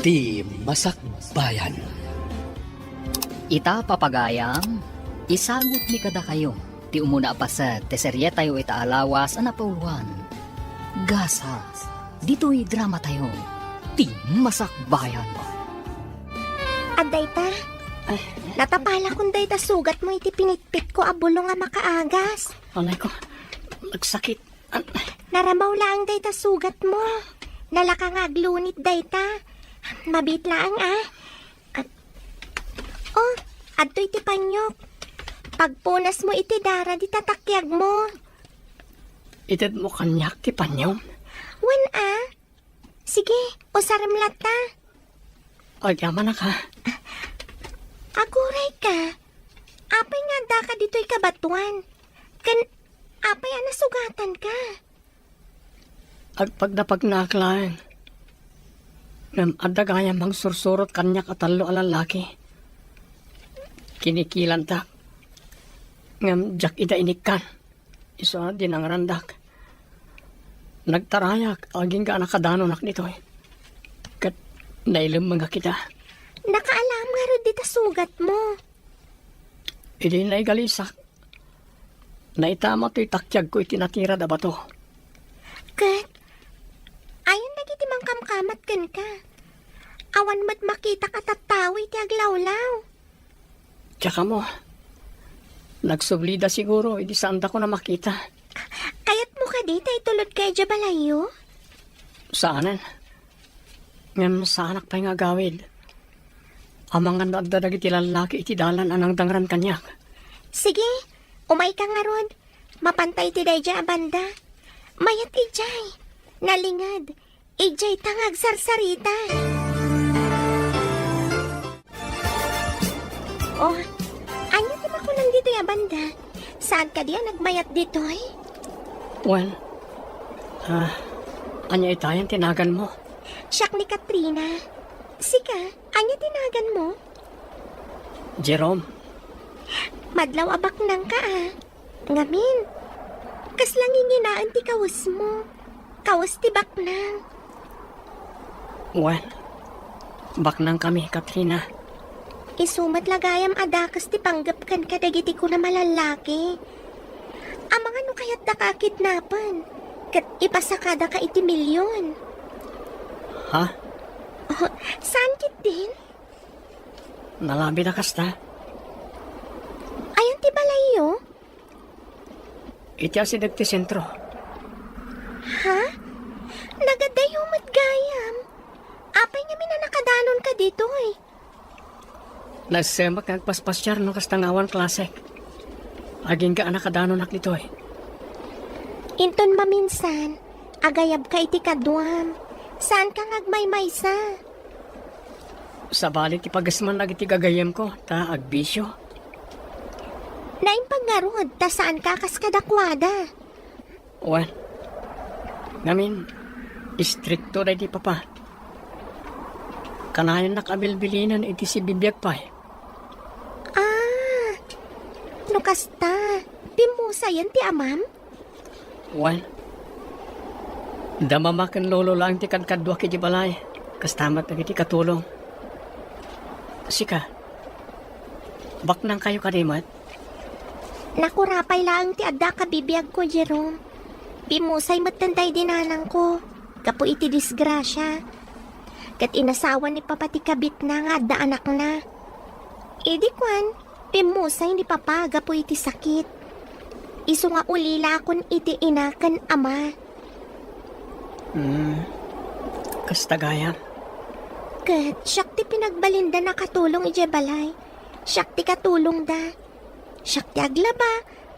Ti Masakbayan. Ita papagayam, isagot ni kada kayo, ti umuna pa sa teserye tayo ita alawas anapuluan. Gasa, dito'y drama tayo, ti Masakbayan. Aday ta, natapala kung day ta sugat mo iti pinitpit ko abulo nga makaagas. Alay ko, nagsakit. Naramaw lang day ta sugat mo. Nalaka nga aglunit day ta. Mabit lang Oh, adto iti panyok. Pagpunas mo iti dara di tatakyag mo. Itad mo kanyak ti panyom. Wen Sige, usaramlat ta. O, yaman na ka. Aguray ka. Apay nga da ka dito'y kabatuan. Apay nasugatan ka. Agpagdapag naklaan. Ngam adagayam bang sursurot kanyak atalo alalaki. Kinikilan ta. Ngam jak ida inikan. Iso din ang randak. Nagtarayak, aging ka nakadanon nito eh. Kat nailim mga kita. Nakaalam nga rin dita sugat mo. Idi na igalisak. Naitama to'y takyag ko itinatira da ba to. Kat, ayon lagi ti mangkamkamat kan ka. Awan mat makita ka tatawi ti aglawlaw. Tsaka mo, nagsublida siguro, idi saan ko na makita. Kayat mo ka dita itulod kay Jabalayo? Saanan? Ngam sa anak pa nga gawid. Amangan na agdadag iti lalaki iti dalan anang dangran kanyak. Sige, umay ka nga rod. Mapantay ti dayja abanda. Mayat ijay. Nalingad. Ijay tangag sarsarita. Oh, anya ti makulang dito ya banda? Saan ka diya nagmayat dito eh? Well, anya itayan tinagan mo. Siyak ni Katrina. Sika, anya tinagan mo? Jerome, Madlaw abak nang ka Ngamin, kaslang inginaan ti kawas mo. Kawas ti baknang. well, baknang kami, Katrina. Isumat lagayam adakas ti panggap kan kadagiti ko na malalaki. Amang ano kaya't nakakidnapan? Kat ipasakada ka iti milyon. Ha? Oh, saan kit din? Nalabi na kasta. Ayan ti balayo? Iti asidag ti sentro. Ha? Nagadayo mat gayam. Apay nga minanakadanon ka dito eh. Nasemak nagpaspasyar no kastangawan klasek. Aging ka nakadanon nito eh. Inton maminsan, agayab ka iti kaduam. Saan ka ngagmaymaysa? Sa balik ti pagasman lagi ti gagayem ko, ta agbisyo. Naimpaggarod, ta saan ka kaskadakwada? Well, ngamin, istrikto na di papa. Kanayon nakabilbilinan iti si bibiyag pa eh. Nukasta, pimusa yan ti amam? Well, damamakan lolo lang ti kadkadwa ki di balay. Kastamat na iti katulong. Sika, baknang kayo kadimat? Nakurapay lang ti adda ka bibiyag ko, Jerome. Pimusay matantay dinanang ko. Kapo iti disgrasya. Kat inasawa ni papa ti kabit na nga adda anak na. Idi kwan, pimusay ni papa gapo iti sakit. Isu nga ulila kon iti inakan ama. Kastagaya. Kat siyak ti pinagbalinda na katulong ije balay. Siyak ti katulong da. Siyak ti aglaba,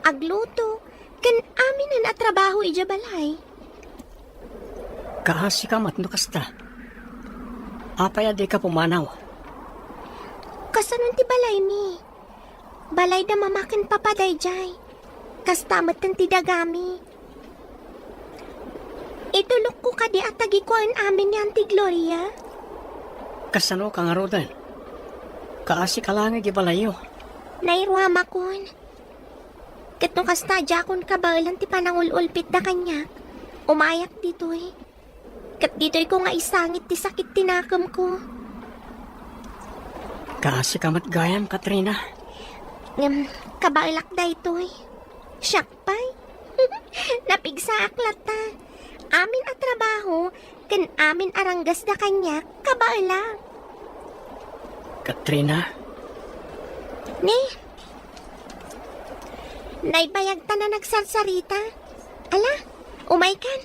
agluto. Kan amin na trabaho ije balay. Kahasi ka matno kasta. Apay adi ka pumanaw. Kasanon ti balay mi. Balay da mamakan papaday jay. Kastamat ng ti dagami. Itulok ko kadi at tagi ko ang amin yan ti Gloria. Kasano ka nga rodan? Kaasi ka lang balayo. Nairwama kon. Katong kasta jakon kabalan ti panangululpit da kanya. Umayak dito eh. Kat dito'y ko nga isangit ti sakit tinakam ko. Kasi kamat gayam, Katrina. Kabailak da ito'y. Siyak pa'y. Napigsa aklat ta. Amin at trabaho, kan amin aranggas da kanya, kabailak. Katrina, Ne? Naibayag ta na nagsarsarita. Ala, umay kan.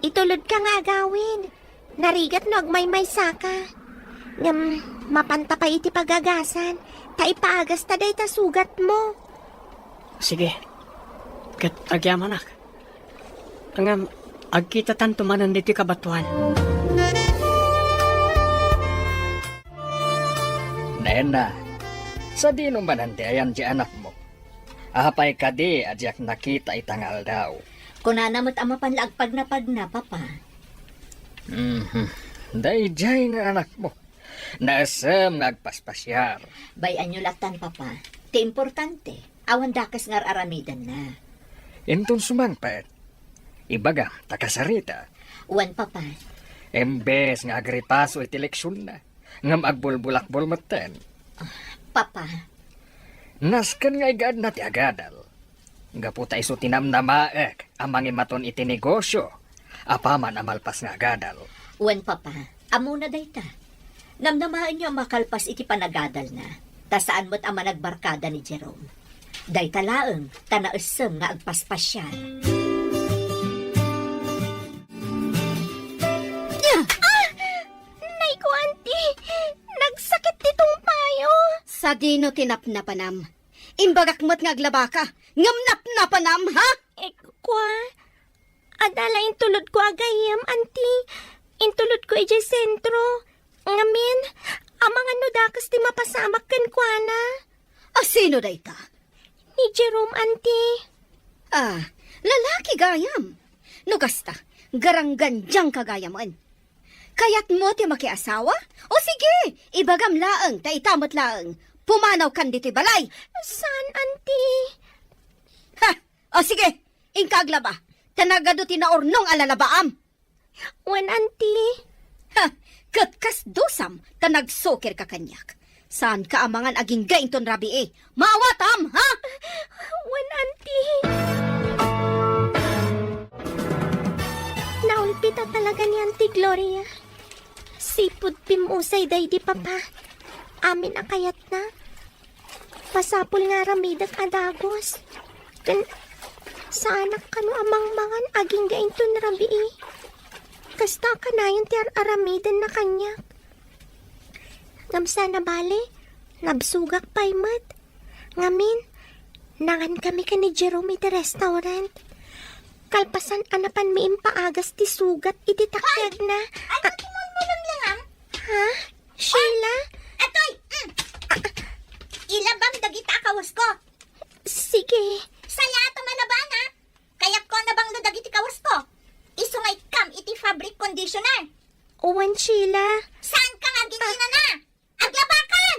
Itulod ka nga gawin. Narigat no agmay-may saka. Mapanta pa iti pagagasan. Ta ipaagas ta day ta sugat mo. sige. Kat agyaman ak. Angam, agkita tanto manan diti kabatuan. Nena, sa di naman ante ayan di anak mo. Ahapay ka di adyak nakita itangal daw. Kunanamot ang mapanlaagpag na papa. Dayjay na anak mo. Naasam nagpaspasyar. Bayan nyo latan, papa. Ti importante, awan dakas ngar aramidan na. Intun sumangpet. Ibaga, takasarita. Uwan, papa. Embes nga agripaso iti leksyon na. Ngam agbulbulakbol maten. Papa, Naskan nga igad na ti agadal. Gaputa iso tinamnamaek amang imaton iti negosyo. Apaman amalpas nga agadal. uwan, papa. Amuna day ta. Namnamaan nyo ang makalpas iti panagadal na. Ta saan mo't ang managbarkada ni Jerome. Day talaeng, tanaesem nga agpaspasyan. Nay ko, auntie. Nagsakit titong payo. Sa dino tinapnapanam. Imbagak mo't ngaglaba ka. Ngamnapnapanam, ha? Kwa? Adala intulod ko agayam, auntie. Intulod ko ijay sentro. Ngamin, amang ano dakas ti mapasamak kan kwa na. Sino day ta? Ni Jerome, auntie. Lalaki gayam. No kasta, garangganjang kagayaman. Kayat mo ti makiasawa? O sige, ibagam laeng, ta itamot laeng. Pumanaw kan diti balay. Saan, auntie? Ha! O sige, ingkaglaba. Tanagado ti naornong alalabaam. Wan, auntie. Ha! Katkas dosam, tanagsokir ka kanyak. Saan ka amangan aging gainton rabi eh? Maawatam, ha? Wan, auntie. Naulpita talaga ni Auntie Gloria. Sipud pimusay day di papa. Amin akayat na. Pasapul nga ramidag adagos. Sa anak kano amang mangan aging gainton rabi eh. Kasta ka na yung aramidan na kanyak. Ngamsa na bale, nabsugak pa'y mat. Ngamin, nangan kami ka ni Jerome iti restaurant. Kalpasan anapan mi impaagas ti sugat iti takyag na. Ano timon mo lang? Ha? Sheila? Atoy! Ilabam dagita kawas ko. Sige. Sayato man na ba na? Kayak ko na bang dagiti kawas ko? Isungay kam iti fabric conditioner. Uwan, Sheila. Saan ka nga ginina na? Aglabakan!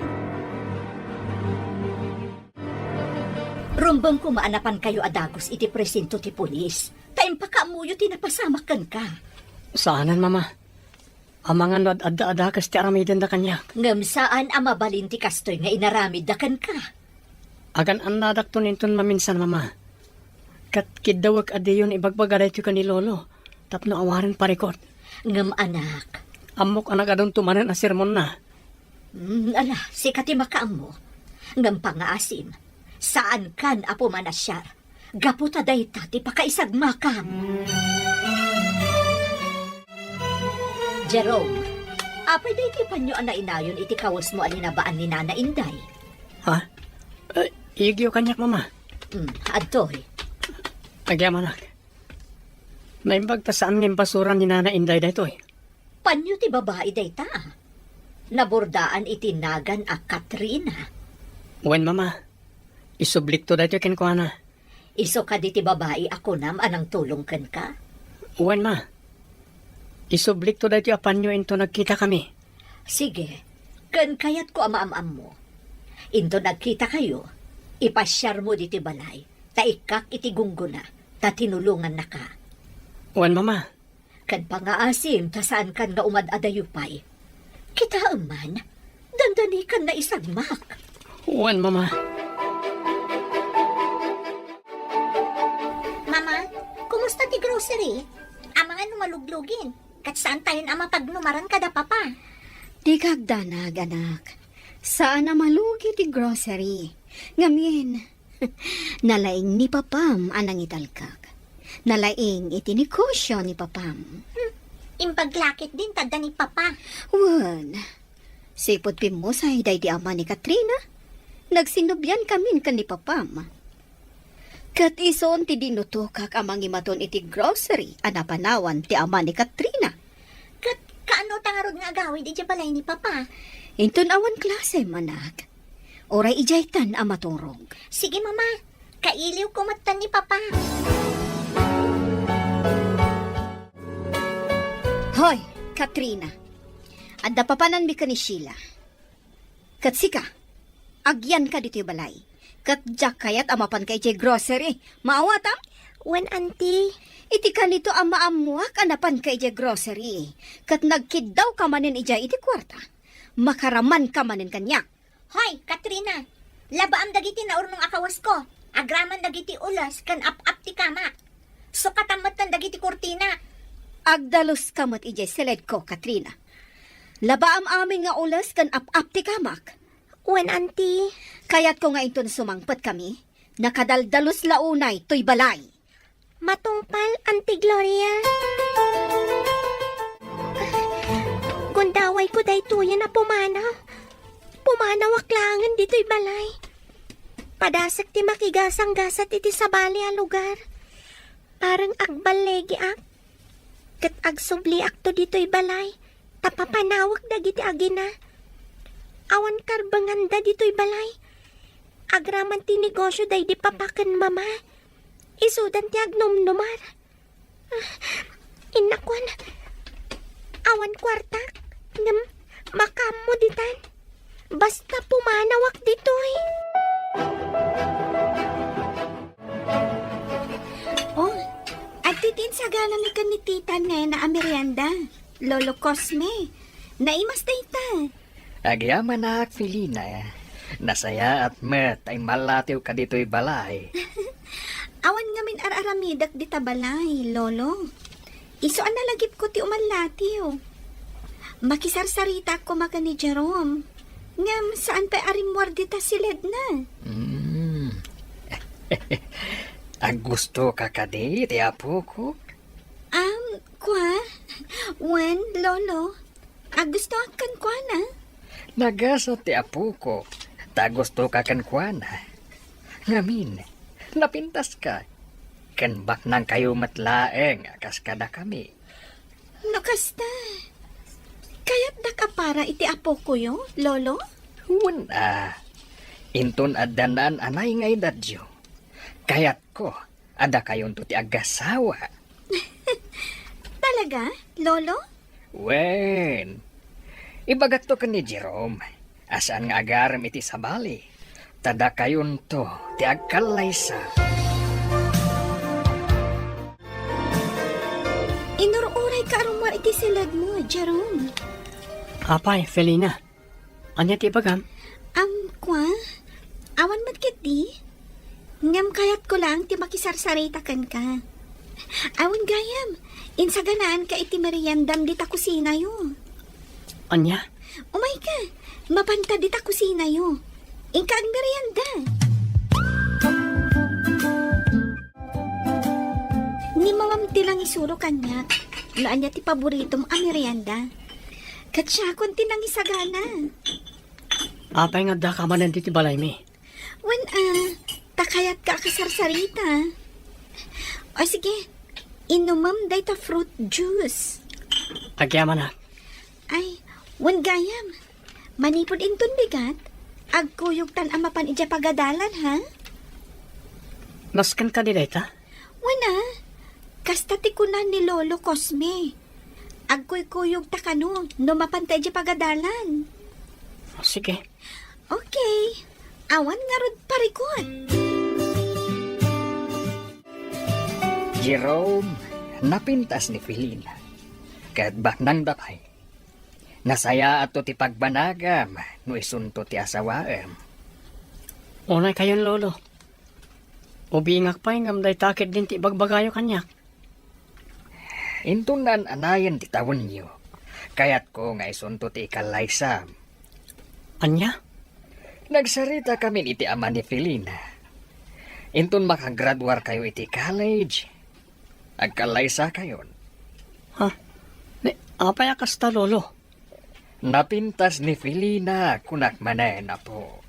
Rumbang kumaanapan kayo adagos iti presinto ti pulis. Taim pa kaamuyo tinapasamakan ka. Saanan, mama? Amangan adda-adda kas ti aramidan da kanyak. Ngam saan ang mabalin ti kastoy nga inaramid dakan ka. Agan ang nadakton inton maminsan, mama. Kat kidawag adiyon ibagbagaray ti ka ni lolo. Tapno awarin parikot. Ngam anak. Amok anak adon tumanan a sermon na. Ala, sikati makaam mo. Ngam pangaasim. Saan kan apo manasyar? Gaputa dayta ti pakaisagmakam. Jerome, apay dayti panyo ang nainayon iti kawas mo alinabaan ni Nana Inday. Ha? Igyo kanyak, mama. Adtoy. Agyaman ak. Naimbag ta saan ng basuran ni Nana Inday dito eh. Panyo ti babae dayta. Nabordaan iti nagan a Katrina. Wen, mama. Isublik to dito kinkwana. Iso ka di ti babae ako nam anang tulong ken ka. Wen, ma. Isublik to dito apanyo into nagkita kami. Sige, ken kayat ko amaam-am mo. Into nagkita kayo, ipasyar mo di ti balay, taikak iti gungguna, ta tinulungan na ka. Wen, mama. Kan pangaasim, tasaan kan nga umad adayupay. Kita man, dandani kan na isagmak. Wan, mama. Mama, kumusta ti grocery? Amangan numaluglugin. Kat saan tayo na mapagnumaran kada papa? Di kagdanag, anak. Saan na malugi ti grocery? Ngamin, nalaing ni papam anang italkag. Nalaing iti negosyo ni papam. Impaglakit din tada ni papa. Wan, sipot pimusay day di ama ni Katrina. Nagsinubyan kami kan ni papam. Kat ison ti dinutukak amang imaton iti grocery anapanawan ti ama ni Katrina. Kat kaano tangarod nga agawid iti balay ni papa? Inton awan klase manak. Oray ijaytan amaturog. Sige mama, kailiw ko matan ni papa. Hoy, Katrina. Adda papanan mi ka ni Sheila. Kat sika, agyan ka dito balay. Kat jak kayat amapan kay jay grocery. Maawatam? Wen auntie, Iti ka nito amaamuak anapan kay jay grocery. Kat nagkidaw ka manin ijay iti kwarta. Makaraman ka manin kanya. hoy Katrina, labaam dagiti na urnong akawas ko. Agraman dagiti ulas kan ap-ap ti kama. Sukatamatan dagiti kurtina. Agdalos kamot ijay seled ko, Katrina. Labaam amin nga ulas kan ap-ap ti kamak. Wen auntie, Kaya't ko nga inton sumangpat kami, nakadaldalos launay to'y balay. matungpal Auntie Gloria. Gundaway ko daytoyan na pumanaw. Pumanaw aklangan dito'y balay. Padasak ti makigasang gasat iti sabali a lugar. Parang agbalegi ak. Kat agsubli akto dito'y balay. Tapapanawak dagiti agina. Awan karbanganda dito'y balay. Agraman ti negosyo day di papakan mama. Isudan ti agnumnumar. Inakwan. Awan kwartak. Ngam makam mo ditan. Basta pumanawak dito'y. Oh, at titin sa gala mi kan ni tita na amerienda. Lolo Cosme. Naimas na ita. Agyaman na, Felina. Nasaya at met ay malatiw ka dito'y balay. Awan ngamin ar-aramidak di tabalay, Lolo. Iso ang nalagip ko ti umalatiw. Makisarsarita ko maka ni Jerome. Ngam saan pa arimwar dita silid na. Ang gusto ka kadi, ti apo ko? Kwa? Wen, Lolo? Gusto kan kwa na? Nagasa ti apo ko. Ta gusto ka kan kuana. Ngamin, napintas ka. Kanbak nang kayo matlaeng, akas kada kami. Nakasta. Kaya't nakapara iti apo ko yo, Lolo? Wala. Inton adanan anay ngay dadyo. Kayat ko, ada kayon to ti agasawa. Talaga, Lolo? Wen, ibagat to ka ni Jerome. Asaan nga agaram iti sabali. Tada kayon to, ti agkalaysa. Inururay ka arumar iti silad mo, Jerome. Apay, Felina. Anya ti bagam? Kwa? Awan matkit di? Ngam kayat ko lang ti makisarsarita kan ka. Awan gayam, insaganaan ka iti meriendam di ta kusina yo. Anya? Umay ka, mapanta di ta kusina yo. Inka ang merienda. Ni mamam ti lang isuro kanya. Laan niya ti paboritom ang merienda. Katsya kon ti nang isagana. Apay nga da ka manan ti balay mi. Wen takayat ka kasarsarita. O sige, inumam day ta fruit juice. Agyaman na. Ay, wen gayam. Manipod inton bigat. Agkuyog tan amapan ija pagadalan, ha? Naskan ka di dayta? Wana, kasta ti kunan ni Lolo Cosme. Agkuy-kuyog ta kano, no mapantay ija pagadalan. Sige. Okay, awan nga rod parikot. Jerome, napintas ni Felina. Kat baknang dapay. Nasaya ato ti pagbanagam, no isunto ti asawaem. Unay kayon, lolo. Ubingak pa ngam day takit din ti bagbagayo kanyak. Intunan anayan ti tawon niyo. Kayat ko nga isunto ti ikalaysam. Anya? Nagsarita kami iti ama ni Felina. Intun makagraduar kayo iti college. Agkalaysa kayon. Ha? Apay kasta, lolo. Napintas ni Felina kunak manay na po.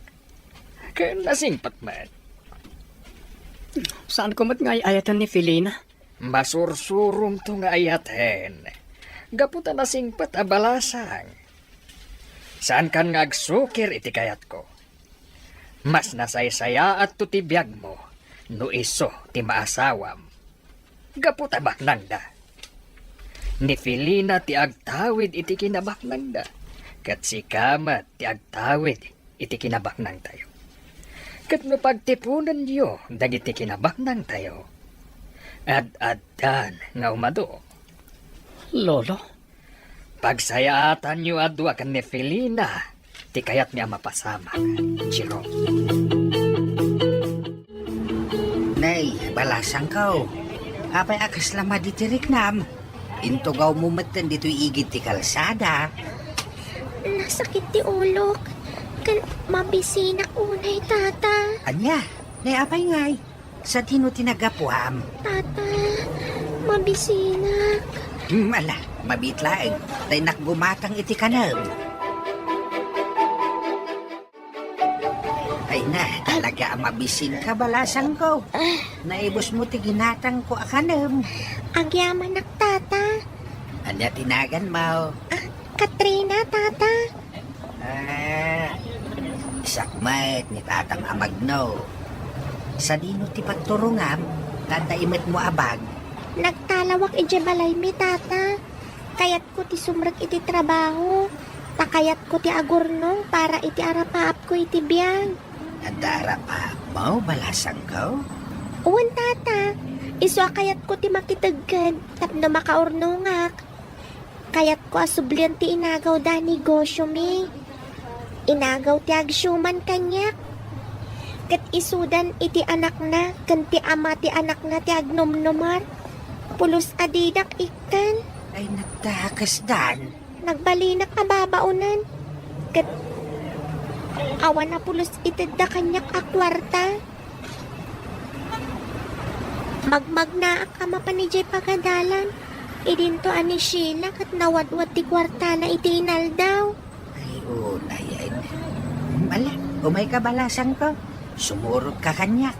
Kaya nasingpat man. Saan ko mat nga ayatan ni Felina? Masursurum to nga ayaten. Gaputa nasingpat abalasang. Saan kan nga agsukir iti kayat ko? Mas nasaysaya at tutibiyag mo, no iso ti maasawam. Gaputa baknanda. Ni Felina ti agtawid iti kinabaknanda. Kat si Kamat ti agtawid iti kinabaknang tayo. Kat no pagtipunan niyo, dagiti kinabaknang tayo. Ad-adan nga umado. Lolo? Pagsayaatan niyo adwa kan ni Felina, ti kayat niya mapasama, Jerome. Nay, balasang kao. Apay akas lama di tiriknam. Intugaw mo matan dito'y igit ti kalsada. Nasakit ti ulok. Kan mabisinak unay, tata. Anya, nay apay ngay. Sa tino tinagapuam. Tata, mabisinak. Ala, mabitlaeng. Tay nakgumatang iti kanam. Ay na, talaga mabisin ka balasang ko. Naibos mo ti ginatang ko akanam. Agyaman nak, tata. Anya tinagan mo. Katrina, tata. Sakmat ni tatang amagno. Sa dino ti pagturungam, tandaimet mo abag. Nagtalawak iti balay mi, tata. Kayat ko ti sumrek iti trabaho. Takayat ko ti agurnong para iti arapaap ko iti biyag. Nadara pa mo balasang ko. Uwan, tata. Iso kayat ko ti makitagkad tapno makaurnongak. Kayat ko asublian ti inagaw da negosyo mi. Inagaw ti agsyuman kanyak. Kat isudan iti anak na, kan ti ama ti anak na ti agnomnomar. Pulos adidak ikan. Ay nagtakas dan. Nagbalinak na babaunan. Kat awan na pulos itid da kanyak akwarta. Magmag na akama pa ni Jay pagadalan. Idinto ani Sheila kat nawadwad ti kwarta na iti inaldaw. Ay una yan. Mala, umay ka balasang ko. Sumurot ka kanyak.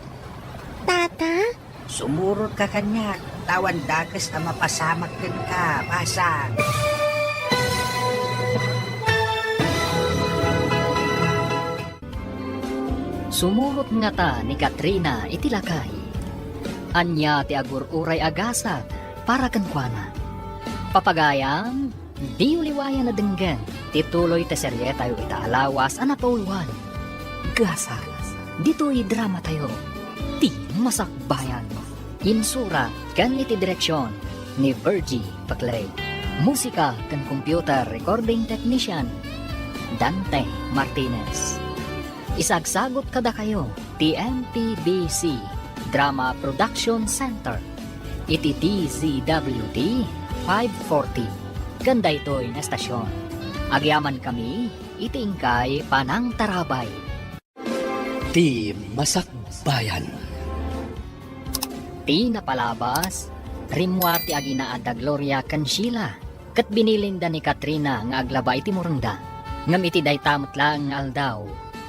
Tata, Sumurot ka kanyak. Tawan dagas na mapasamak din ka, pasang. Sumurot nga ta ni Katrina iti lakay. Anya ti agur-uray agasat para kankwana. Papagayam, di uliwayan na denggan. Tituloy ta serye tayo itaalawas anapauluan. Gasas, dito'y drama tayo. Ti masakbayan. Insura kan iti direksyon ni Virgie Paclay. Musika kan computer recording technician Dante Martinez. Isagsagot kada kayo ti MPBC Drama Production Center. Iti DZWD 540. Ganda ito'y na estasyon. Agyaman kami, iti ingkay Panang Tarabay. Ti Masakbayan. Ti napalabas, rimwa ti agina da Gloria kan Sheila. Kat binilinda ni Katrina nga aglaba iti murungda. Ngam iti daytamot lang nga aldaw.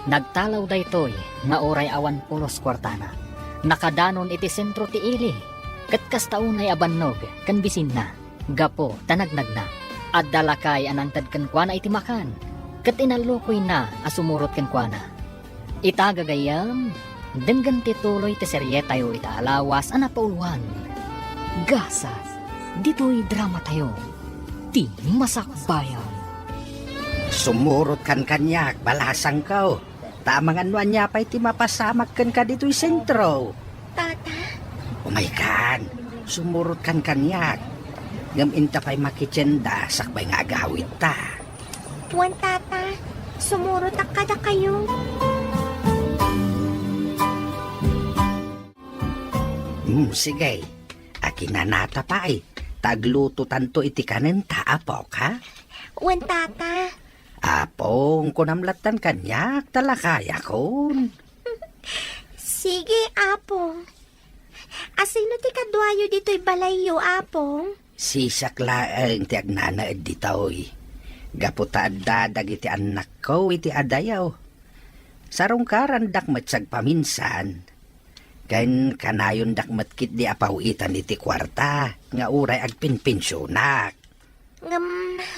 Nagtalaw daytoy nga oray awan pulos kwartana. Nakadanon iti sentro ti ili. Kat kastaunay abannog kan bisin na. Gapo tanagnag na. At dalakay anangtad kan kuana iti makan. Kat inalukoy na asumurot kan kuana. Itagagayam, denggan tituloy ti serye tayo itaalawas anapauluan. Gasas, dito'y drama tayo. Ti masakbayan. Sumurot kan kanyak, balasang ko. Tamangan mo niya pa iti mapasamak kan ka dito'y sentro. tata. Umay kan, sumurot kan kanyak. Ngam inta pa'y makitsenda sakbay nga agawid ta. Wan tata, sumuro tak kada kayo. Sige. Akinanata pa ay. Tagluto tanto iti kanin ta, apo ka? Wan tata, Apong kunamlatan kanyak talakaya kon. sige apo. Asino ti kadwayo dito'y balayo apo? Sisak laeng ti agnana ed ditoy. Gaputa dadag iti anak ko iti adayaw. Sarong karandak matsag paminsan. Kain kanayon dakmat kit di apawitan iti kwarta. Nga uray agpinpinsyonak.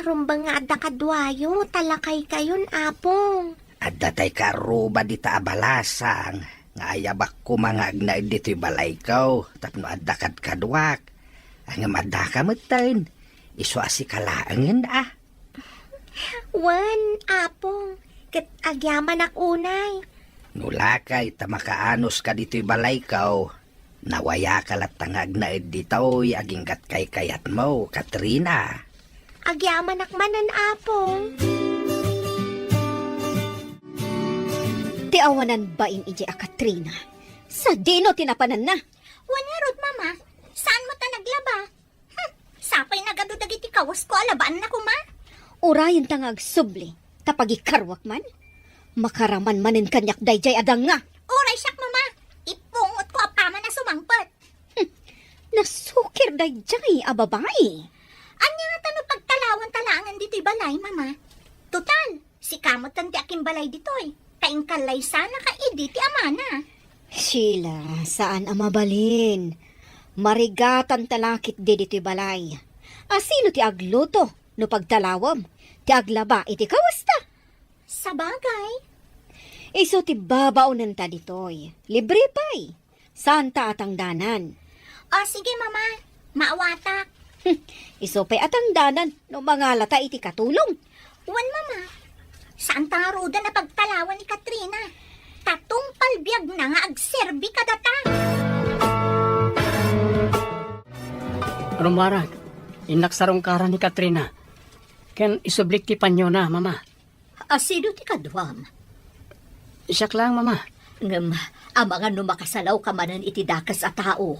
Rumbang nga adda kadwayo, talakay kayon apo. At datay karuba di ta abalasang. Nga ayabak ko mga agnaid dito'y balay ko. Tapno adakad kadwak. Ang madaka matain. Iso asi kalaangin ah. Wan apo, ket agyaman ak unay. Nulakay tamakaanos ka dito'y balay ko. Nawaya ka lat tangag na dito'y aginggat kay kayat mo, Katrina. Agyaman ak manan apo. Ti awanan ba in ije a Katrina? Sa dino tinapanan na. Wanarod, mama. Saan mo ta naglaba? Sapay nagadudag iti kawas ko, alabaan na ko, ma. Urayan tangag subli, tapagi karwak man. Makaraman manin kanyak dayjay adang nga. Uray siyak, mama. Ipungot ko apama na sumangpot. Nasukir dayjay a babae. Anya nga tano pagtalawan talangan dito'y balay, mama. Total, si kamot ang aking balay dito'y. Kaing kalay sana ka idi ti amana. Sheila, saan ang mabalin? Marigatan talakit di dito'y balay. Asino ti agluto no pagtalawam? Ti aglaba iti kawasta. Sa bagay. Iso ti babaunan ta ditoy. Libre pa'y. Santa atang danan. O sige, mama. Maawatak. Iso pa'y atang danan no mga lata iti katulong. Wan, mama. Saan ta nga ruda na pagtalawan ni Katrina? Tatong palbiag na nga agserbi kadata. Rumara, inaksarong kara ni Katrina. Ken isublik ti panyo na, mama. Asido ti kadwam. Siyak lang, mama. Ngem, amangan no makasalaw ka manan iti dakas a tao.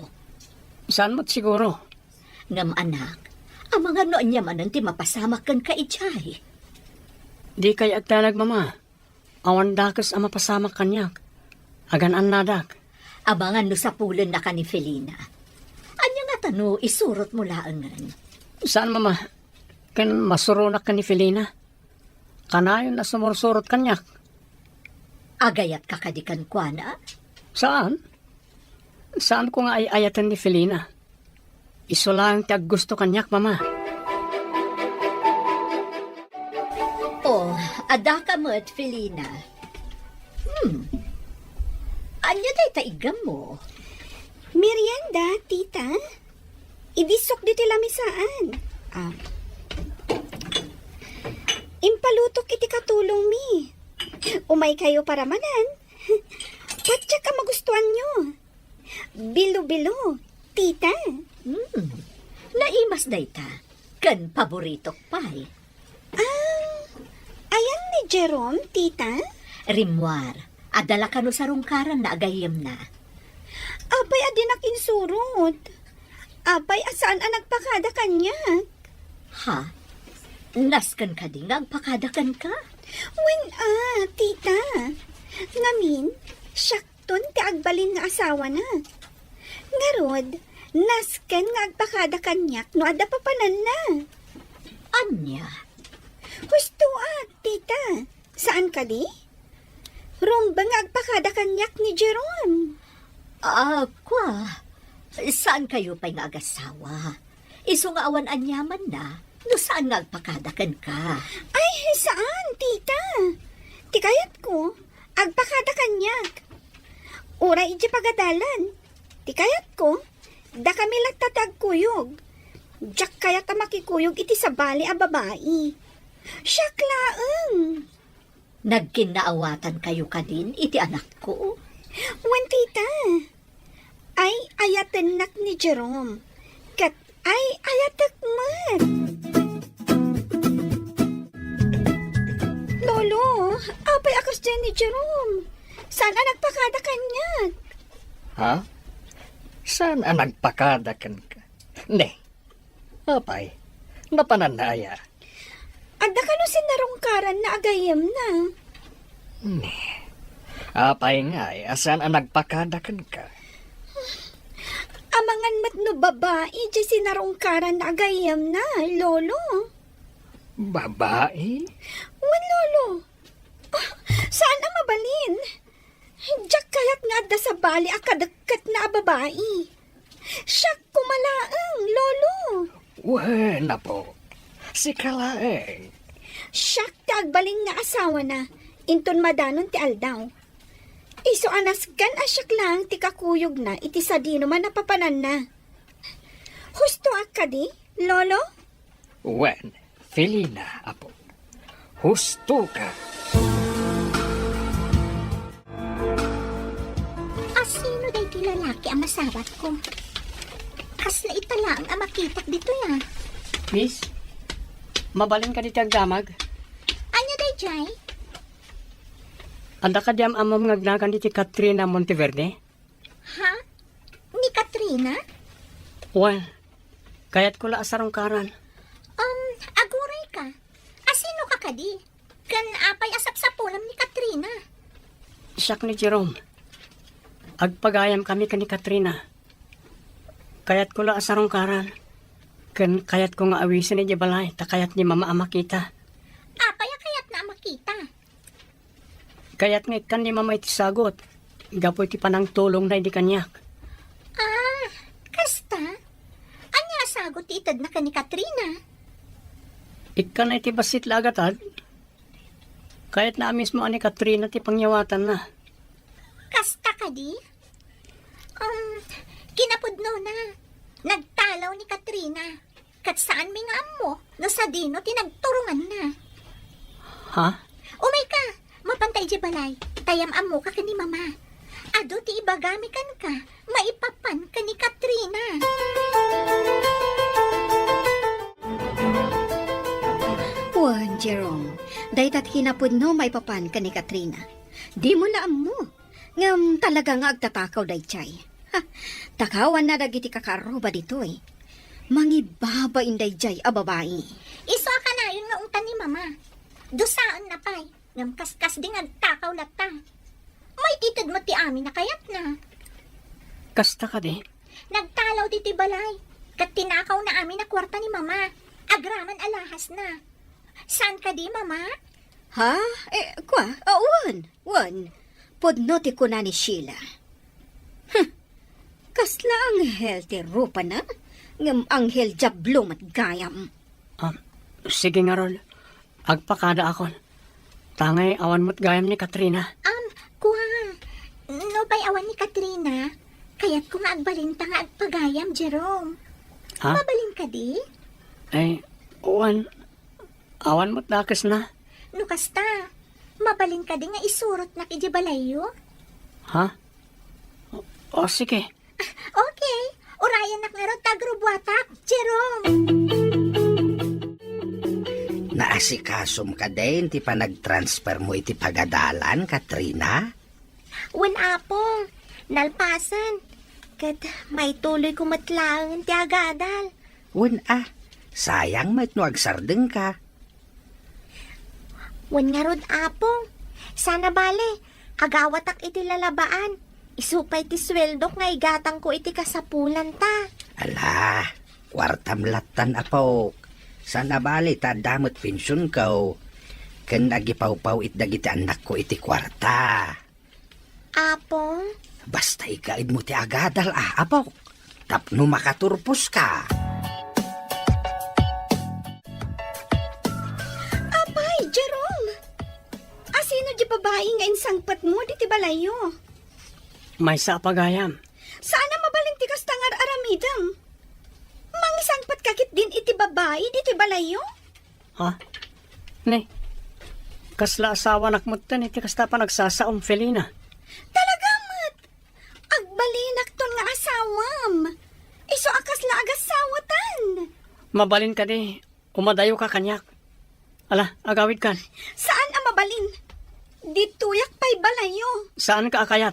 Saan mo't siguro? Ngem anak, amangan no anya manan ti mapasamak kan ka ichay. Di kay agtanag, mama. Awan dakas ang mapasamak kanyak. Agan an nadak. Amangan no sa pulen na ka ni Felina. Anya nga tano, isurot mo laangan. Saan, mama? Ken masurunak ka ni Felina. Kanayon na sumursurot kanyak. Agayat kakadikan kwa na? Saan? Saan ko nga ay ayatan ni Felina? Iso lang ti gusto kanyak, mama. Oh, adaka mo at Felina. Anya day taigam mo? Merienda, tita. Idisok di lamisaan. Impalutok iti katulong mi. Umay kayo para manan. Patya ka magustuhan nyo. Bilo-bilo, tita. Naimas day ta. Kan paborito pay. Ayan ni Jerome, tita. Rimwar, adala ka no sa rungkaran na agayem na. Apay adinak insurot. Apay asaan ang nagpakada kanya. Ha? Naskan ka din nga agpakadakan ka? Tita. Ngamin, syakton ti agbalin nga asawa na. Ngarod, nasken nga agpakada kanyak no ada papanan na. Anya? Husto tita. Saan ka di? Rumba nga agpakada kanyak ni Jerome. Kwa. Saan kayo pa'y nga agasawa? Iso nga awan anyaman na. No saan nga agpakadakan ka? Ay, saan, tita? Tikayat ko, agpakada kanyak. Ura iti pagadalan. Tikayat ko, da kami lagtatag kuyog. Diyak kaya ta makikuyog iti sabali a babae. Siyak laeng. Nagkinaawatan kayo ka din, iti anak ko. Wan, tita. Ay, ayatan nak ni Jerome. Kat Ay, ayatak man. Lolo, apay akas dyan ni Jerome. Saan ang nagpakada kanya? Ha? Saan ang nagpakadakan ka? Ne, apay, napananaya. Adda ka no sinarungkaran na agayam na. Apay nga, asan ang nagpakadakan ka? Amangan mat no babae, dyan sinarungkaran na agayam na, Lolo. Babae? Wan, Lolo. Ah, saan ang mabalin? Diyak kaya't nga adda sa bali akadakat na babae. Siyak kumalaang, Lolo. Wala po. Si Kalaeng. Siyak tagbaling nga asawa na. Inton madanon ti aldaw. Iso anasgan asyak lang ti kakuyog na iti sadino man napapanan na. Husto ka di, Lolo? Wen, Felina, apo. Husto ka. Asino day ti lalaki ang masabat ko? Kasla italang ang makitak dito ya. Miss, mabalin ka dito ang damag. Anya day jay? Anda ka diyam amam ngagnagan dito Katrina Monteverde? Ha? Ni Katrina? Well, kaya't ko la asarong karan. Aguray ka. Asino ka kadi? Kan apay asap sa pulam ni Katrina. Siyak ni Jerome. Agpagayam kami ka ni Katrina. Kaya't ko la asarong karan. Kan kayat ko nga awisin ni Jabalay, takayat ni mama ama kita. Apay kayat na makita. Kaya't nga kan ni mama iti sagot. Gapoy ti panang tulong na hindi kanyak. Kasta? Anya sagot ti itad na ka ni Katrina? Ikan na iti basit lagatad. Kaya't na mismo ani Katrina ti pangyawatan na. Kasta ka di? Kinapudno na. Nagtalaw ni Katrina. Kat saan mi nga mo, no sa dino tinagturungan na. Ha? Umay ka, mapantay di balay. Tayam amo ka ni mama. Ado ti ibagami kan ka, maipapan ka ni Katrina. Wan, Jerome. Daytat hinapod no may papan ka ni Katrina. Di mo na mo. Ngam talaga nga agtatakaw day chay. Ha, takawan na dagiti kakaroba dito eh. Mangibaba inday jay a babae. Iso ka na yun nga untan ni mama. Dusaan na pay, ngam kaskas di nga takaw lata. May itad mo ti amin na kayat na. Kasta ka di? Nagtalaw di ti balay. Kat tinakaw na amin na kwarta ni mama. Agraman alahas na. Saan ka di, mama? Ha? Wan. Podno ti ko na ni Sheila. Kasla anghel ti rupa na. Ngam anghel jablo mat gayam. Sige nga rol. Agpakada akon. Tangay awan mo't gayam ni Katrina. Kuha. No bay awan ni Katrina. Kaya't ko nga agbalinta nga agpagayam, Jerome. Ha? Mabalin ka di? Ay, awan mo't dakas na. No kasta. Mabalin ka di nga isurot na kijibalayo. Ha? O sige. Okay. Urayan nak nga ron tagrubwatak, Jerome. Naasikasom ka din, ti pa nag-transfer mo iti pagadalan, Katrina? Wan apong. Nalpasan. Kat may tuloy kumatlaang ti agadal. Sayang mat no agsardeng ka. Wan nga rod apong. Sana bale, agawatak iti lalabaan. Isupay ti sweldo nga igatang ko iti kasapulan ta. Ala, kwartam latan apok. Sana bali ta damot pensyon ko. Ken agipaw-paw itdagiti anak ko iti kwarta. Apong? Basta ikaid mo ti agadal apok. Tapno makaturpos ka. Apay, Jerome! Asino di babae nga insangpat mo di ti balayo? May sa pagayam. Sana mabalinti kas tangar aramidam. Mangisangpat kakit din iti babae di ti balayo? Ha? Ne, kasla asawa nakmutan iti kasta pa nagsasaom Felina. Talagamat! Agbalinak ton nga asawam. Iso akas la agasawatan. Mabalin ka di. Umadayo ka kanyak. Ala, agawid kan. Saan ang mabalin? Dituyak pa'y balayo. Saan ka akayat?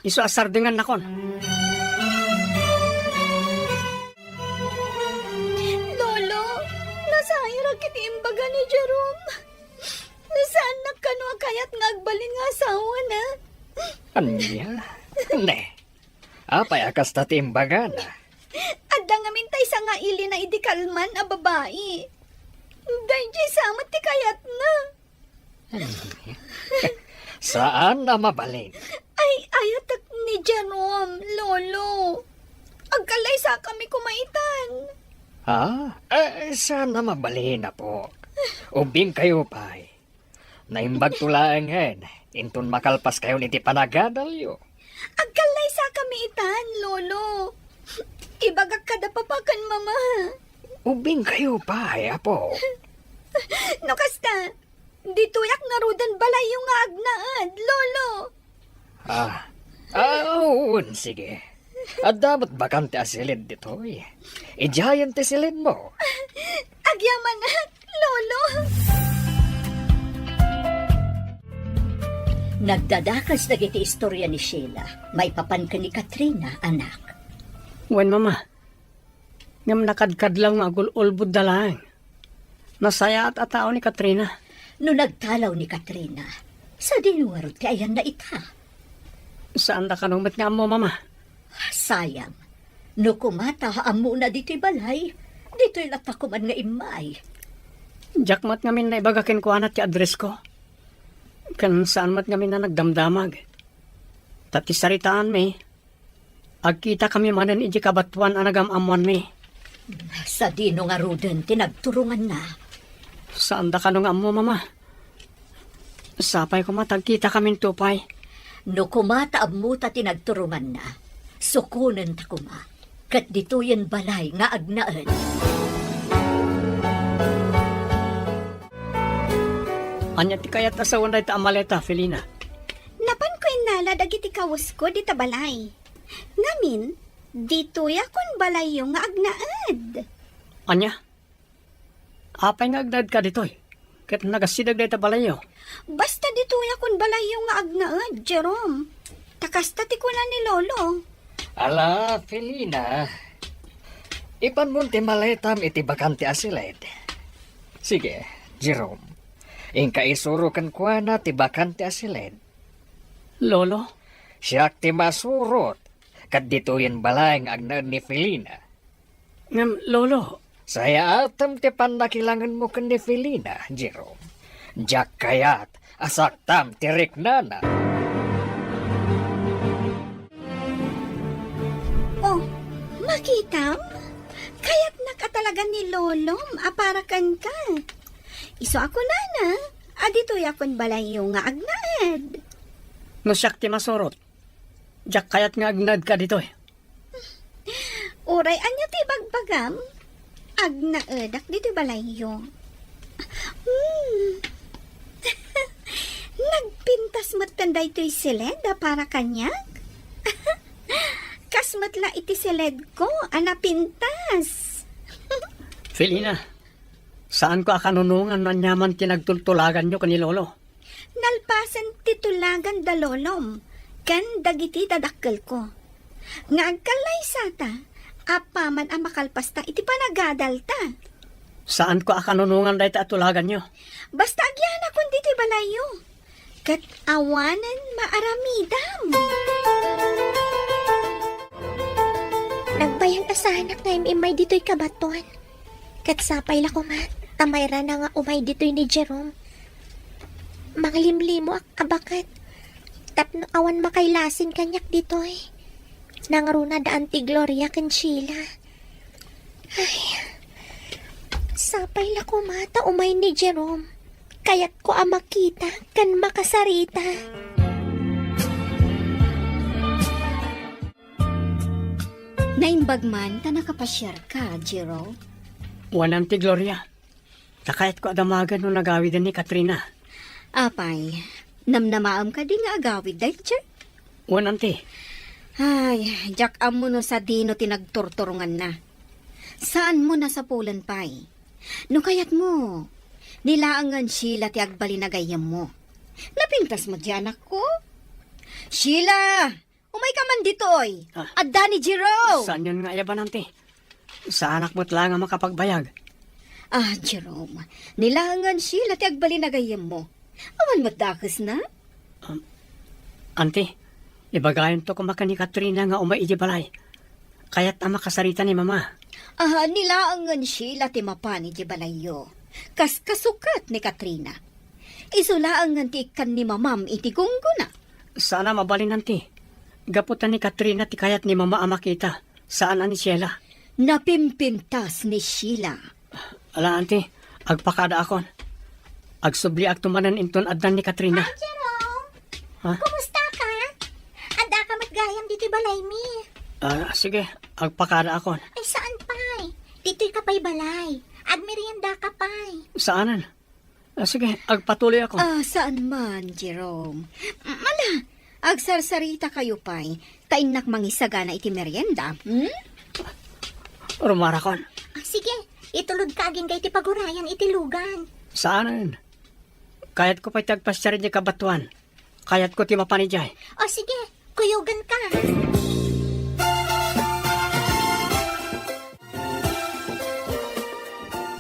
Isu asar dengan nakon. Lolo, nasayang rakit imbaga ni Jerome. Nasaan na kano kayat ngagbalin nga asawa na? Anya? Ne. Apay akas tatimbaga na. Adda nga mintay sa nga ili na idikalman a babae. Dahil di samat ti kayat na. Saan na mabalin? Ay, ayatak ni Jerome, Lolo. Agkalay sa kami kumaitan. Ha? Saan na mabalin na po? Ubing kayo pa'y. Naimbag tulaan hen. Intun makalpas kayo niti panagadalyo. Agkalay sa kami itan, Lolo. Ibagak kada papakan, Mama. Ubing kayo pa'y, apo. No kasta, dituyak nga rudan balay yung nga agnaad, Lolo. Sige. At dapat bakante asilid dito eh. Ijayan ti silid mo. Agyaman na, Lolo. Nagdadakas dagiti istorya ni Sheila. May papan ka ni Katrina, anak. Wen mama. Ngam nakadkad lang nga agul-ulbud dalang. Nasaya at atao ni Katrina. No nagtalaw ni Katrina, sa dinuwarot ti ayan na ita. Saan da kanumat nga mo, mama? Sayang, no kumata amo na dito'y balay, dito'y latakuman nga imay. Jakmat ngamin na ibagakin ko anat ti address ko. Kan saan mat ngamin na nagdamdamag. Tati saritaan mi. Agkita kami manan iji kabatuan anagam amuan mi. Sa dino nga ruden, tinagturungan na. Saan da kanong amo, mama? Sapay ko matagkita kami tupay. No kumata amo ta tinagturungan na, sukunan ta kuma. Kat dito'y balay nga agnaan. Anya ti kayat asawan da ita amaleta, Felina. Napan ko inala dagiti kawas ko di tabalay. Ngamin, dituyak kun balay yung nga agnaad. Anya? Apay nga agdad ka ditoy. Kat nagasidag da ita balayo. Basta dituyak kun balay yung nga agnaad, Jerome. Takasta ti ko na ni Lolo. Ala, Felina. Ipan mo ti maletam iti bakante asilid. Sige, Jerome. Ingka isuro kan kwa na ti bakante asilid. Lolo? Siyak ti masurot. Kat dito yan balay nga agnaad ni Felina. Ngam, Lolo. Saya atam ti panakilangan mo kan ni Felina, Jerome. Jak kayat, asaktam ti riknana. Oh, makitam? Kaya't nakatalaga ni Lolom, aparakan ka. Iso ako na, adito'y akon balay yung nga agnaad. No siyak ti masurot. Jak kayat nga agnad ka ditoy. Uray, anya ti bagbagam? Agnaad, dito balay yung. Nagpintas mo't tanday to'y siled, para kanyak? Kasmatla iti siled ko, anapintas. Felina, saan ko akanunungan na nyaman tinagtultulagan nyo kanil Lolo? Nalpasan titulagan da Lolom, kan dagiti dadakkel ko. Nga agkalay sata, apaman ang makalpas ta, iti panagadal ta. Saan ko akanunungan da ita atulagan nyo? Basta agyan akong diti balayo. Kat awanan maaramidam. Nagbayang asahanak na imay dito'y kabaton. Kat sapay la kumat, tamayra na nga umay dito'y ni Jerome. Manglimlimo ak abakat. Tapno awan makailasin kanyak dito'y. Nangaruna daan ti Gloria kan Sheila. Ay, sapay la kumata umay ni Jerome. Kaya't ko makita kan makasarita. Naimbag man, ta nakapasyar ka, Jero. Wanan ti Gloria. Takayat ko adamagan no nagawid ni Katrina. Apay, namnamaam ka di nga agawid dahil, Jer. Wanan ti. Ay, jak amo no sa dino tinagturturungan na. Saan mo nasapulan pay? No kayat mo, nilaangan Sheila ti agbalinagayam mo. Napintas mo di anak ko? Sheila! Umay ka man ditoy! Adda ni Jerome! Saan yun nga yaban, ante? Sa anak mo't lang ang makapagbayag. Jerome, nilaangan Sheila ti agbalinagayam mo. Awan madakas na? Ante, ibagayon to kumaka ni Katrina nga umay balay. Kaya't ang makasarita ni mama. Nilaangan Sheila ti mapani di balayo. Kas kasukat ni Katrina. Isulaangan ti ikan ni mamam iti gungguna. Sana mabalin, ante. Gaputan ni Katrina ti kayat ni mama ang makita. Saan ani Sheila? Napimpintas ni Sheila. Ala, ante, agpakada akon. Agsubli ag tumanan inton addan ni Katrina. Jerome, Ha? kumusta ka? Anda ka matgayam dito balay mi. Sige, agpakada akon. Ay saan pay? Dito'y ka pa'y balay. Agmerienda ka pa'y. Saanan? Sige, agpatuloy ako. Saan man, Jerome? Mala, agsarsarita kayo pa'y. Tainak mangisaga na iti merienda. Rumarakon. Sige, itulod ka aging kay ti pagurayan itilugan. Saanan? Kayat ko pa'y tagpasya rin ni kabatuan. Kayat ko ti mapanijay. Sige, kuyugan ka.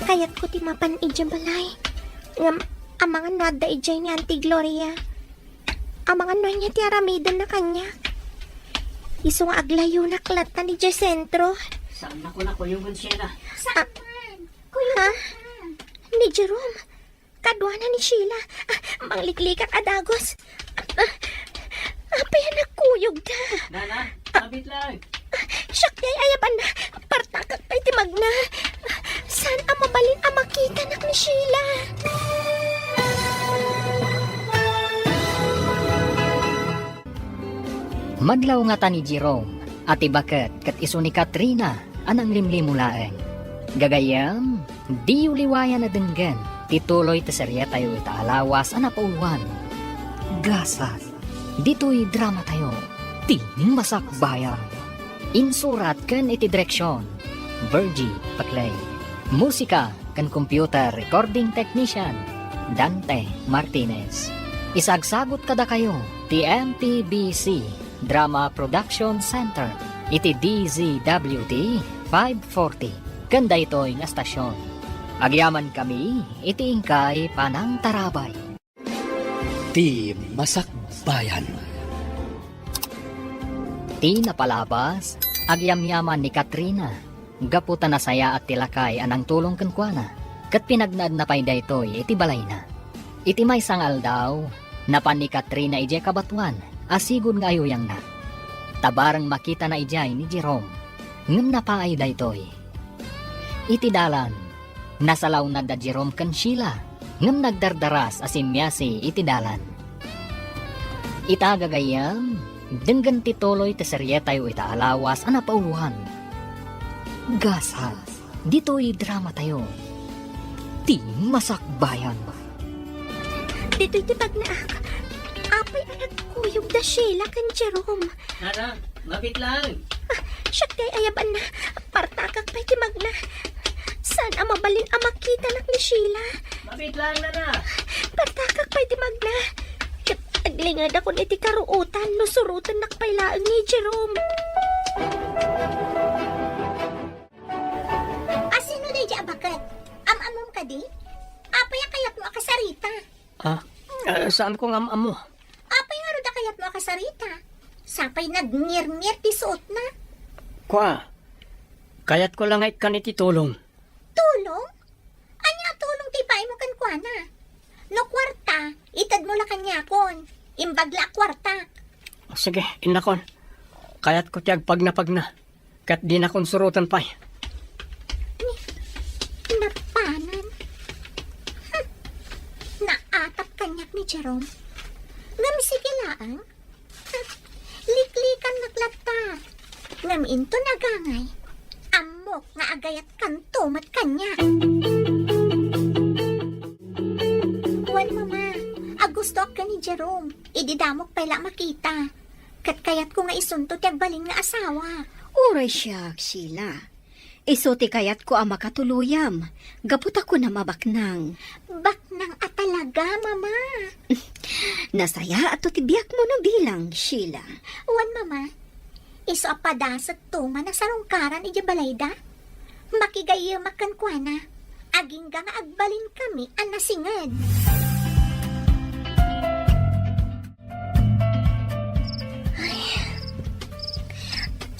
Kayat ko ti mapan ijang balay. Ang mga nada ijay ni Auntie Gloria. Ang mga niya ti aramidon na kanya. Iso nga aglayo na klat na ni Jay Sentro. Saan ako na kuyugan Sheila? Saan man? Ha? Ni Jerome. Kadwa na ni Sheila. Mangliklikat adagos. Apay na kuyog ta. Nana, kapit lang. Siyak di ay ayaban na. Partakak pa'y timag na. Saan ang mabalin ang makita nak ni Sheila? Madlaw nga ta ni Jerome, at ibaket kat iso ni Katrina, anang limlimulaeng. Gagayam, di uliwayan na denggan, tituloy ta serye tayo itaalawas anapauluan. Gasat, dito'y drama tayo, tining masakbayan. Insurat kan iti direksyon, Virgie Paclay. Musika kan computer recording technician, Dante Martinez. Isagsagot kada kayo, TMPBC Drama Production Center, iti DZWT 540. Kanda ito'y nga stasyon. Agyaman kami, iti ingkay Panang Tarabay. Ti Masakbayan. Ti napalabas, agyamyaman ni Katrina. Gaputan na saya at tilakay anang tulong kenkwana. Kat pinagnaad na pay daytoy iti balay na. Iti may sangal daw, napan ni Katrina ijay kabatuan, asigon nga ayuyang na. Tabarang makita na ijay ni Jerome, ngem napaay daytoy. Iti dalan, nasalaw na da Jerome kan Sheila, ngem nagdardaras asimyasi iti dalan. Itagagayam, denggan tituloy teserye tayo itaalawas anapauluhan. Gasas, dito'y drama tayo. Ti masakbayan. Dito'y tipag na apay ang nagkuyog da Sheila kan Jerome. Nana, mapit lang. Siyak di ay ayaban na. Partakak pa'y timag na. Saan ang mabalin ang makita nak ni Sheila? Mapit lang, Nana. Partakak pa'y timag na. Aglingad ako niti karuutan, no surutan nakpailaan ni Jerome. Asino na dya bakat? Am-amom ka di? Apay kayat mo akasarita. Saan ko nga mo? Apay nga da kayat mo akasarita. Sapay nagngir-ngir ti suot na. Kwa, kayat ko lang it kaniti tulong. Tulong? Anya tulong ti paay mo kan kuana? No kwarta, itad mo la kanyakon. Imbagla kwarta. Sige, inakon. Kayat ko tiyag pag na. Kat di na kon surutan pa'y. Napanan. Naatap kanyak ni Jerome. Ngam sige laang. Liklikan naglata. Ngam into nagangay. Amok nga agayat kanto mat kanya. Wan mama, agusto ka ni Jerome. Ididamok pala makita. Kat kayat ko nga isunto tiyag baling nga asawa. Uray siya, Sheila. Iso ti kayat ko ang makatuluyam. Gapot ako na mabaknang. Baknang atalaga, mama. Nasaya ato ti biyak mo no bilang, Sheila. Wan, mama. Iso apadasat tuma na sarungkaran iti balayda. Makigayamak kwa na. Aging nga agbalin kami ang nasingad.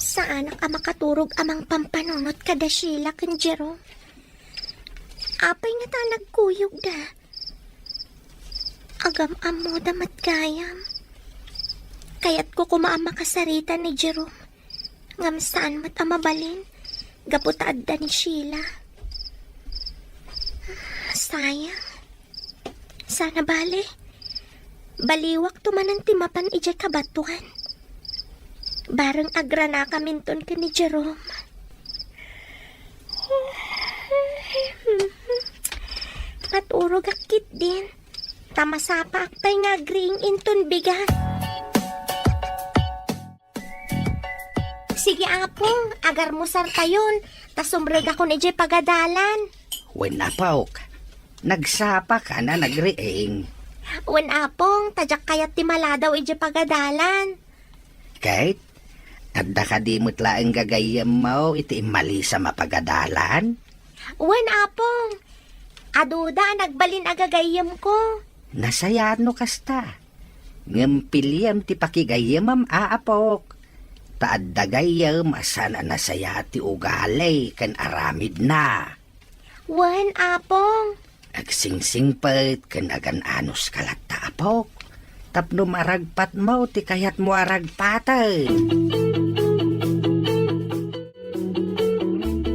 Saan ang makaturog amang pampanunot kada Sheila ken Jerome? Apay nga ta nagkuyog da. Agam amo damat gayam. Kaya't ko kumaam makasarita ni Jerome. Ngam saan mat amabalin. Gaputaad da ni Sheila. Sayang. Sana bale. Baliwak tumanan timapan ije kabatuan. Bareng agrana kaminton ka ni Jerome. Paturog akit din. Tamasapa aktay nga agring inton bigat. Sige apong, agar mo sartayon. Tasumreg ako ni Jay pagadalan. Wen apok, nagsapa ka na nagriing. Wen apong, tadyak kayat ti maladaw ije pagadalan. Kahit, adda ka di mo't laeng gagayam mo iti mali sa mapagadalan. Wen apong, aduda nagbalin agagayam ko. Nasayano kasta. Ngampiliam ti pakigayamam aapok. Taadda gayam asana nasaya ti ugalay kan aramid na. Wen apong, Agsingsingpet kan agan anos kalat taapok. Tapno maragpat mo ti kayat mo aragpatan.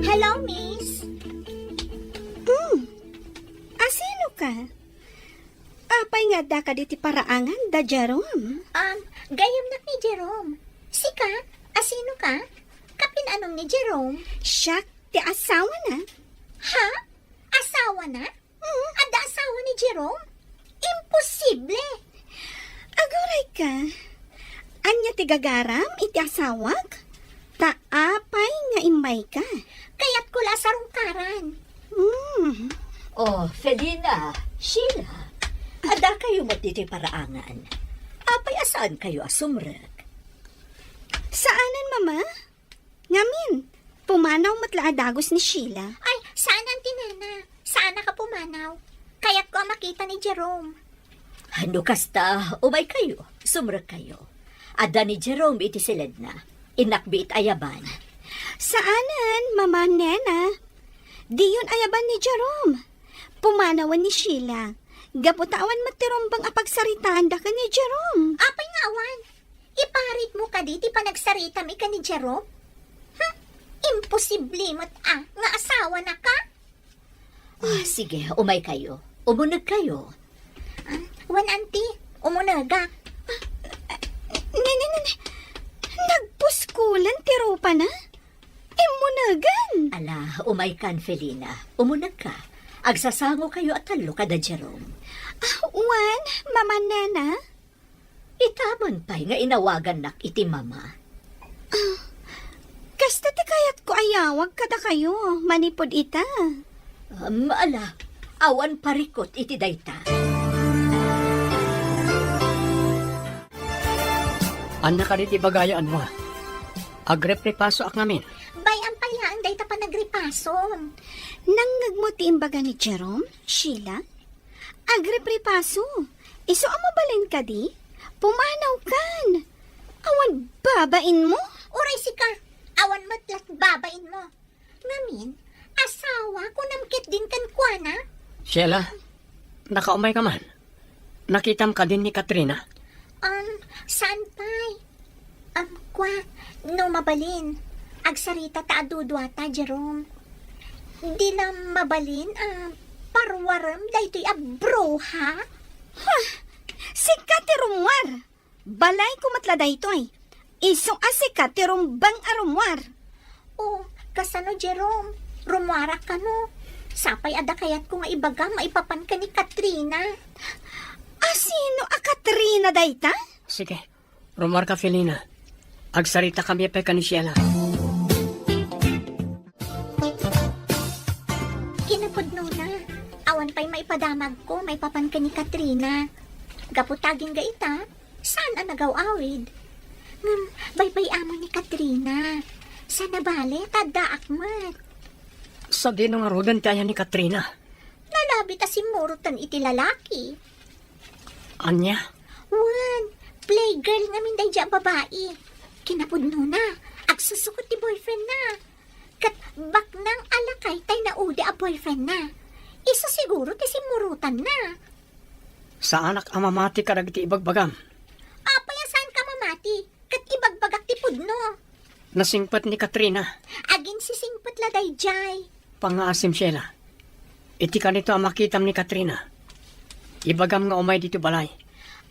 hello miss. Asino ka? Apay nga da ka diti paraangan, da Jerome. Gayam nak ni Jerome. Sika, asino ka? Kapin anong ni Jerome? Siya, ti asawa na. Ha? Asawa na? Ada asawa ni Jerome? Imposible! Aguray ka. Anya ti gagaram, iti asawag? Taapay nga imay ka. Kaya't kula sa rungkaran. Oh, Felina, Sheila, ada kayo matiti paraangan. Apay asaan kayo asumrek? Saanan, mama? Ngamin, pumanaw matlaadagos ni Sheila. Ay, saan ang tinana? Saan ka pumanaw? Kaya't ko ang makita ni Jerome. Ano kasta, umay kayo, sumrek kayo. Ada ni Jerome iti silid na, inakbi it ayaban. Saanan, mama nena? Di yun ayaban ni Jerome. Pumanawan ni Sheila. Gaputawan matirombang apagsaritaan da ka ni Jerome. Apay nga awan. Iparit mo ka di pa nagsarita mi ka ni Jerome? Imposible mo't nga asawa na ka? Sige, umay kayo. Umunag kayo. Wan auntie, umunaga. Nene, nagpuskulan tiro pa na? Imunagan. Ala, umay kan, Felina. Umunag ka. Agsasango kayo at talo kada Jerome. Wan, mama nena? Itamon pa'y nga inawagan nak iti mama. Kasta ti kayat ko ayawag kada kayo. Manipod ita. Ala, awan parikot iti dayta. Anak ka iti bagayaan mo. Agreprepaso ak namin. Bayan pa lang, day ta pa nagripason. Nang nagmuti imbaga ni Jerome, Sheila? Agreprepaso. Iso amabalin ka di? Pumanaw kan. Awan babain mo? Uray sika, awan matlat babain mo. Ngamin, asawa ko namkit din kan kuana. Sheila, nakaumay ka man. Nakitam ka din ni Katrina. Saan pa'y? Kwa, no mabalin. Agsarita ta adudwata, Jerome. Di lang mabalin, parwaram daytoy abroha. Sikat ti rumwar. Balay ko matlada ito ay. Isong asikat ti rumbang arumwar. Oh, kasano, Jerome? Rumwara ka no. Sapay ada kayat ko nga ibaga maipapan ka ni Katrina. Asino a Katrina dayta? Sige, rumar ka, Felina. Agsarita kami pa ka ni Sheila. padamag ko, may papan ka ni Katrina. Gaputaging gaita, saan ang nagaw-awid? Baybay amo ni Katrina. Sana bale, tada akmat. Sa dino nga rodan ti ayan ni Katrina. Nalabi ta si Murutan iti lalaki. Anya? Wan, playgirl nga minday dya babae. Kinapudno na, agsusukot ti boyfriend na. Kat baknang alakay tay naude a boyfriend na. Isa siguro ti si Murutan na. Sa anak amamati karag ti ibagbagam. Apay saan ka mamati? Kat ibagbagak ti pudno. Nasingpat ni Katrina. Agin sisingpot laday jay. Pangaasim Sheila. Iti ka nito ang makitam ni Katrina. Ibagam nga umay dito balay.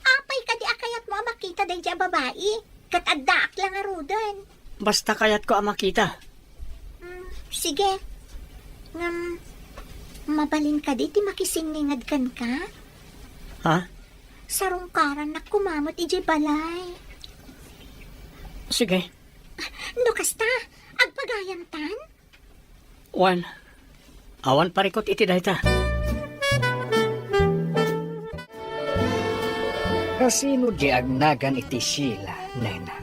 Apay ka di akayat mo ang makita day dya babae. Kat addaak lang arudan. Basta kayat ko ang makita. Sige. Mabalin ka di ti makisingningad kan ka? Ha? Sarungkaran na kumamot iji balay. Sige. No kasta, agpagayam tan? Wan. Awan parikot iti dayta. Kasino di agnagan iti Sheila, nena.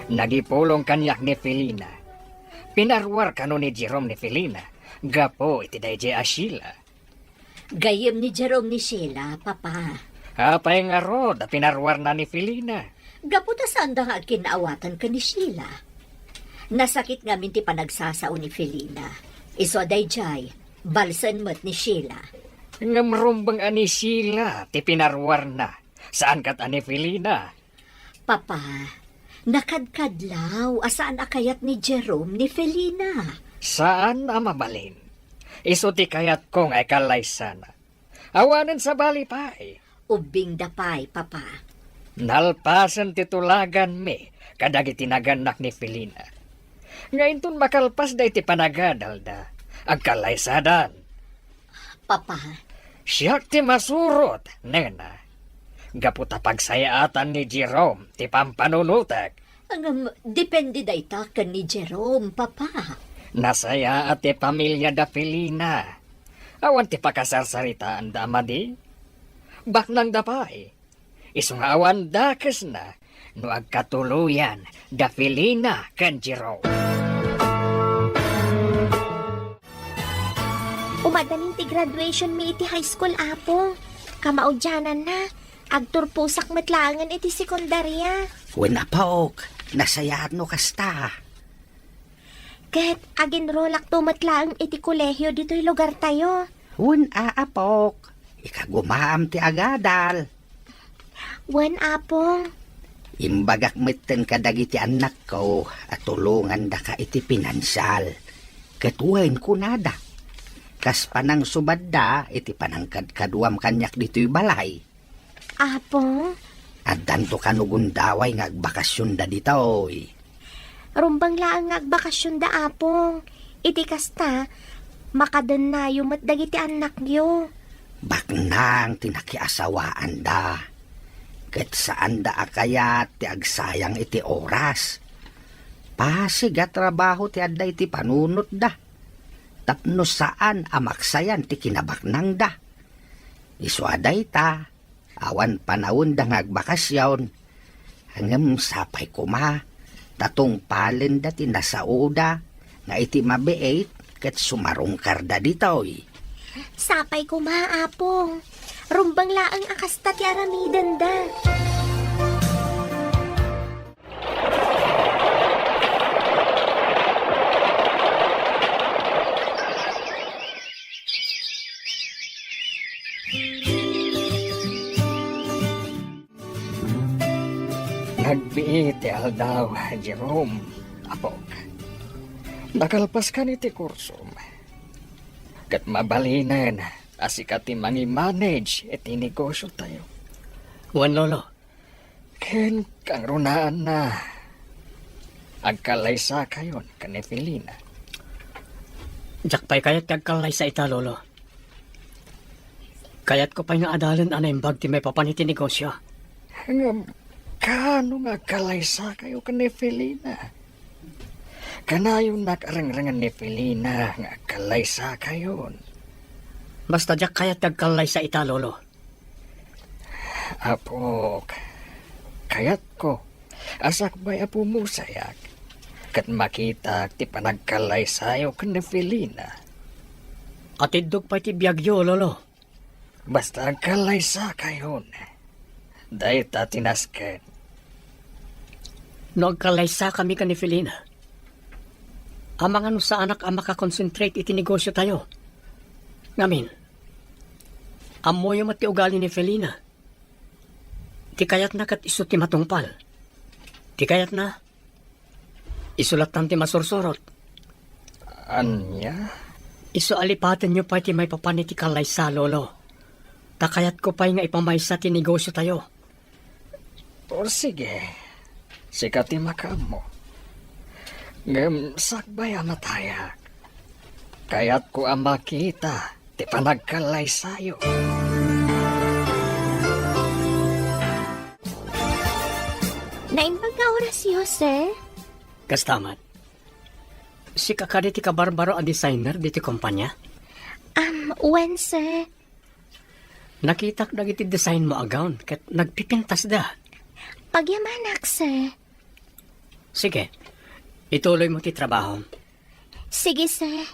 Nagipulong kanyak ni Felina. Pinarwar kano ni Jerome ni Felina. Gapo iti dayjay a Sheila. Gayem ni Jerome ni Sheila, papa. Apay nga rod, pinarwar na ni Felina. Gaputa sanda nga kinaawatan ka ni Sheila. Nasakit nga minti panagsasao ni Felina. Iso dayjay, balsan mo't ni Sheila. Ngamrumbang ani Sheila, ti pinarwar na. Saan kat ani Felina? Papa, nakadkadlaw asaan akayat ni Jerome ni Felina. Saan amabalin? Iso ti kayat kong ay kalaysana. Awanan sa bali pa eh. Ubing dapay, papa. Nalpasan titulagan me, kadagi tinaganak ni Felina. Ngayon tun makalpas da iti panagadal da, agkalaysadan. Papa, Siyak ti masurot, nena. Gaputa pagsayaatan ni Jerome, ti pampanunutak. depende dayta ka ni Jerome, papa. Nasaya at ti pamilya da Felina. Awan ti pakasarsaritaan da amadi. Baknang dapay. Isungawan dakes na, no agkatuluyan da Felina ken Jerome. Umadaling ti graduation mi iti high school apo. Kamaudyanan na. Agturpusak matlangan iti sekundarya. Wala pa ok, nasayaan no kasta. Ket agin rolak tumatlang iti kolehyo dito'y lugar tayo. Wan aapok, ikagumaam ti agadal. Wan apo. Imbagak mitten kadagiti anak ko at tulungan da ka iti pinansyal. Ketuwain ko nada. Kas panang subadda iti panangkadkaduam kanyak dito'y balay. Apo. At danto kanugundaway nga agbakasyon da dito'y. Rumbang laang agbakasyon da apong. Iti kasta, makadan na yung matdagiti anak yo. Baknang tinakiasawaan da. Ket saan da akayat ti agsayang iti oras. Pasiga trabaho ti adda iti panunot da. Tapno saan amaksayan ti kinabaknang da. Isuaday ta, awan panahon da ngagbakasyon. Hangam sapay kuma, tatong palen da ti nasauda, nga iti mabeet ket sumarungkar da ditoy. Sapay ko maapong. Rumbang laang akasta ti aramidan da. Nagbiit ti aldaw, Jerome, apok. Nakalpas ka ni ti kursum. Kat mabalinan, asikat ti mangi-manage iti negosyo tayo. Wan lolo. Ken kang runaan na. Agkalaysa kayon ka ni Felina. Jakpay kayat kagkalay sa ita lolo. Kayat ko pa nga adalan anay ti may papaniti negosyo. Ngam, kano nga kalaysa kayo ka ni Felina? Kanayon nakarangrangan ni Felina nga kalaysa kayon. Basta diyak kayat nagkalay sa ita, lolo. Apok, kayat ko, asak bay apo mo sayak. Kat makita ti panagkalay sayo kan na Felina. At idog pa iti biyagyo, lolo. Basta agkalay sa kayon. Dahil ta tinasken. No agkalaysa kami ka ni Felina. Amang ano sa anak ang makakonsentrate iti negosyo tayo. Ngamin, amoy yung mati ugali ni Felina. Ti kayat na kat iso ti matungpal. Ti kayat na, isulatan ti masursurot. Anya? Iso alipatan nyo pa ti may papaniti kalaysa, lolo. Takayat ko pa'y nga ipamaysa ti negosyo tayo. O sige, sikati makamo. Ngem sakbay amataya. Kaya't ko ang makita, ti panagkalay sayo. Naimbag nga orasyo, sir? Kastaman. Si kakari ti kabarbaro a designer diti kumpanya. When, sir? Nakitak dagiti design mo agawn ket nagpipintas da. Pagyamanak, sir. Sige, ituloy mo ti trabaho. Sige, sir.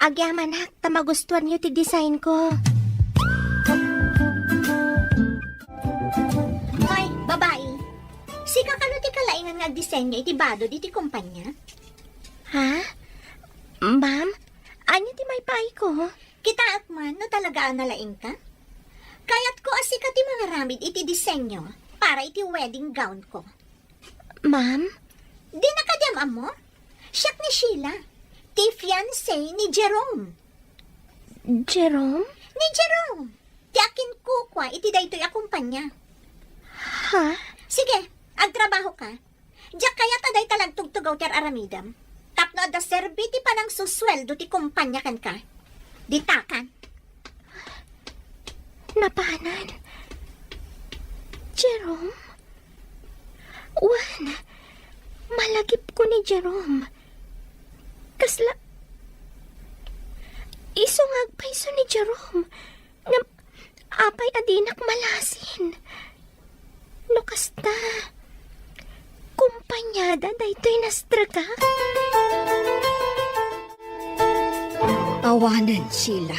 Agyamanak, tamagustuhan niyo ti design ko. Hoy, babae. Si kakano ti kalaingan nga disenyo iti bado diti kumpanya? Ha? Ma'am? Ano ti may pay ko? Kita at man, no talaga ang nalaing ka? Kaya't ko asika ti mga ramid iti disenyo para iti wedding gown ko. Ma'am? Di nakadiyam mo? Siyak ni Sheila. Ti fiancé ni Jerome. Jerome? Ni Jerome. Ti akin kukwa iti daytoy akumpanya. Ha? Sige, agtrabaho ka. Diyak kaya taday talagtugtugaw ti aramidam. Tapno da serbi ti panang susweldo ti kumpanya kan ka. Ditakan. Napanan? Jerome? Wan, malagip ko ni Jerome. Kasla... Isungagpay so ni Jerome. Ngam, apay adinak malasin. No kasta... Kumpanyada daytoy nastraga. Awanan sila.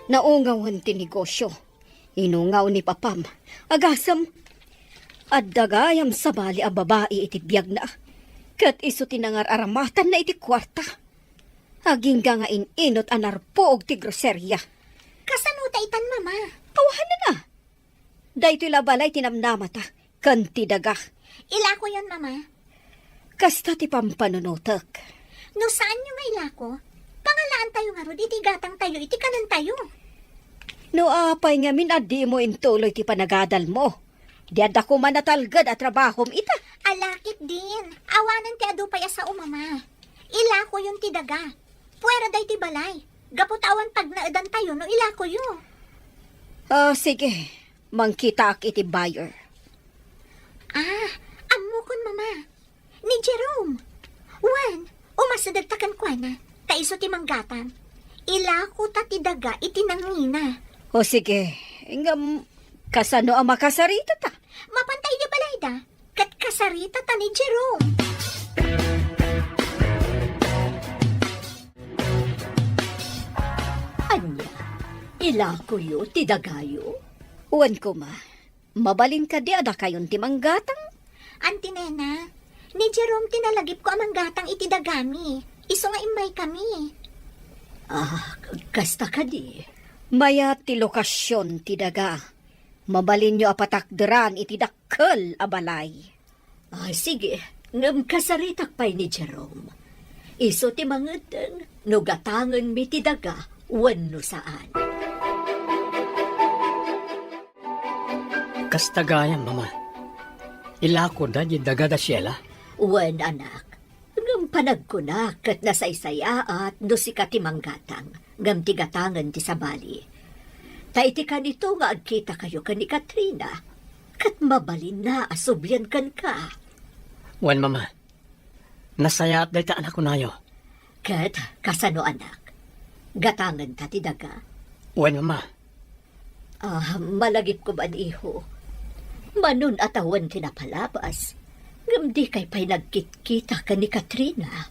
Naungawan ti negosyo. Inungaw ni papam. Agasam. At dagayam sa bali a babae iti biyag na. Kat iso tinangar aramatan na iti kwarta. Aging nga inot anarpoog ti groserya. Kasanuta itan, mama. Awahan na. Daytoy labalay tinamnamata. Kanti daga. Ila ko yan, mama. Kasta ti pampanunutak. No saan nyo nga ila ko? Pangalaan tayo nga ro, iti gatang tayo, iti kanan tayo. No apay nga min adi mo intuloy ti panagadal mo. Diada ko manatalgad at trabahom ita. Alakit din. Awanan ti adu paya sa umama. Ila ko yung ti daga. Puwera day ti balay. Gaputawan pag naadan tayo no ila ko yun. Sige. Mangkita ak iti buyer. Amukon, mama. Ni Jerome. Wan, umasadagtakan kwa na. Kaiso ti manggatan. Ila ko ta ti daga iti nangina. O sige. Ingam, kasano ang makasarita ta? Mapantay di balay da. Kat kasarita ta ni Jerome. Anya, ila ko yu ti dagayo. Uwan ko ma. Mabalin ka di ada kayon ti manggatang. Auntie Nena, ni Jerome tinalagip ko amang gatang iti dagami. Iso nga imay kami. Kasta ka di. Maya ti lokasyon ti daga. Mabalin nyo apatakderan iti dakkel abalay. Sige, ngam kasaritak pa'y ni Jerome. Iso ti mangeteng, no gatangan mi ti daga, wano saan. Kastagayan, mama. Ilako da di dagada siyela. Wan, anak. Ngam panag ko na, kat nasaysaya at no si katimanggatang, ngam ti gatangan ti sabali. Ta iti ka nito nga agkita kayo ka ni Katrina, kat mabalin na asubyan kan ka. Wan, mama. Nasaya at dayta anak ko nayo. Kat, kasano anak? Gatangan ta ti daga. Wen, mama. Malagip ko ba iho? Manun atawan tinapalabas. Ngamdi kay pa'y nagkit-kita ka ni Katrina.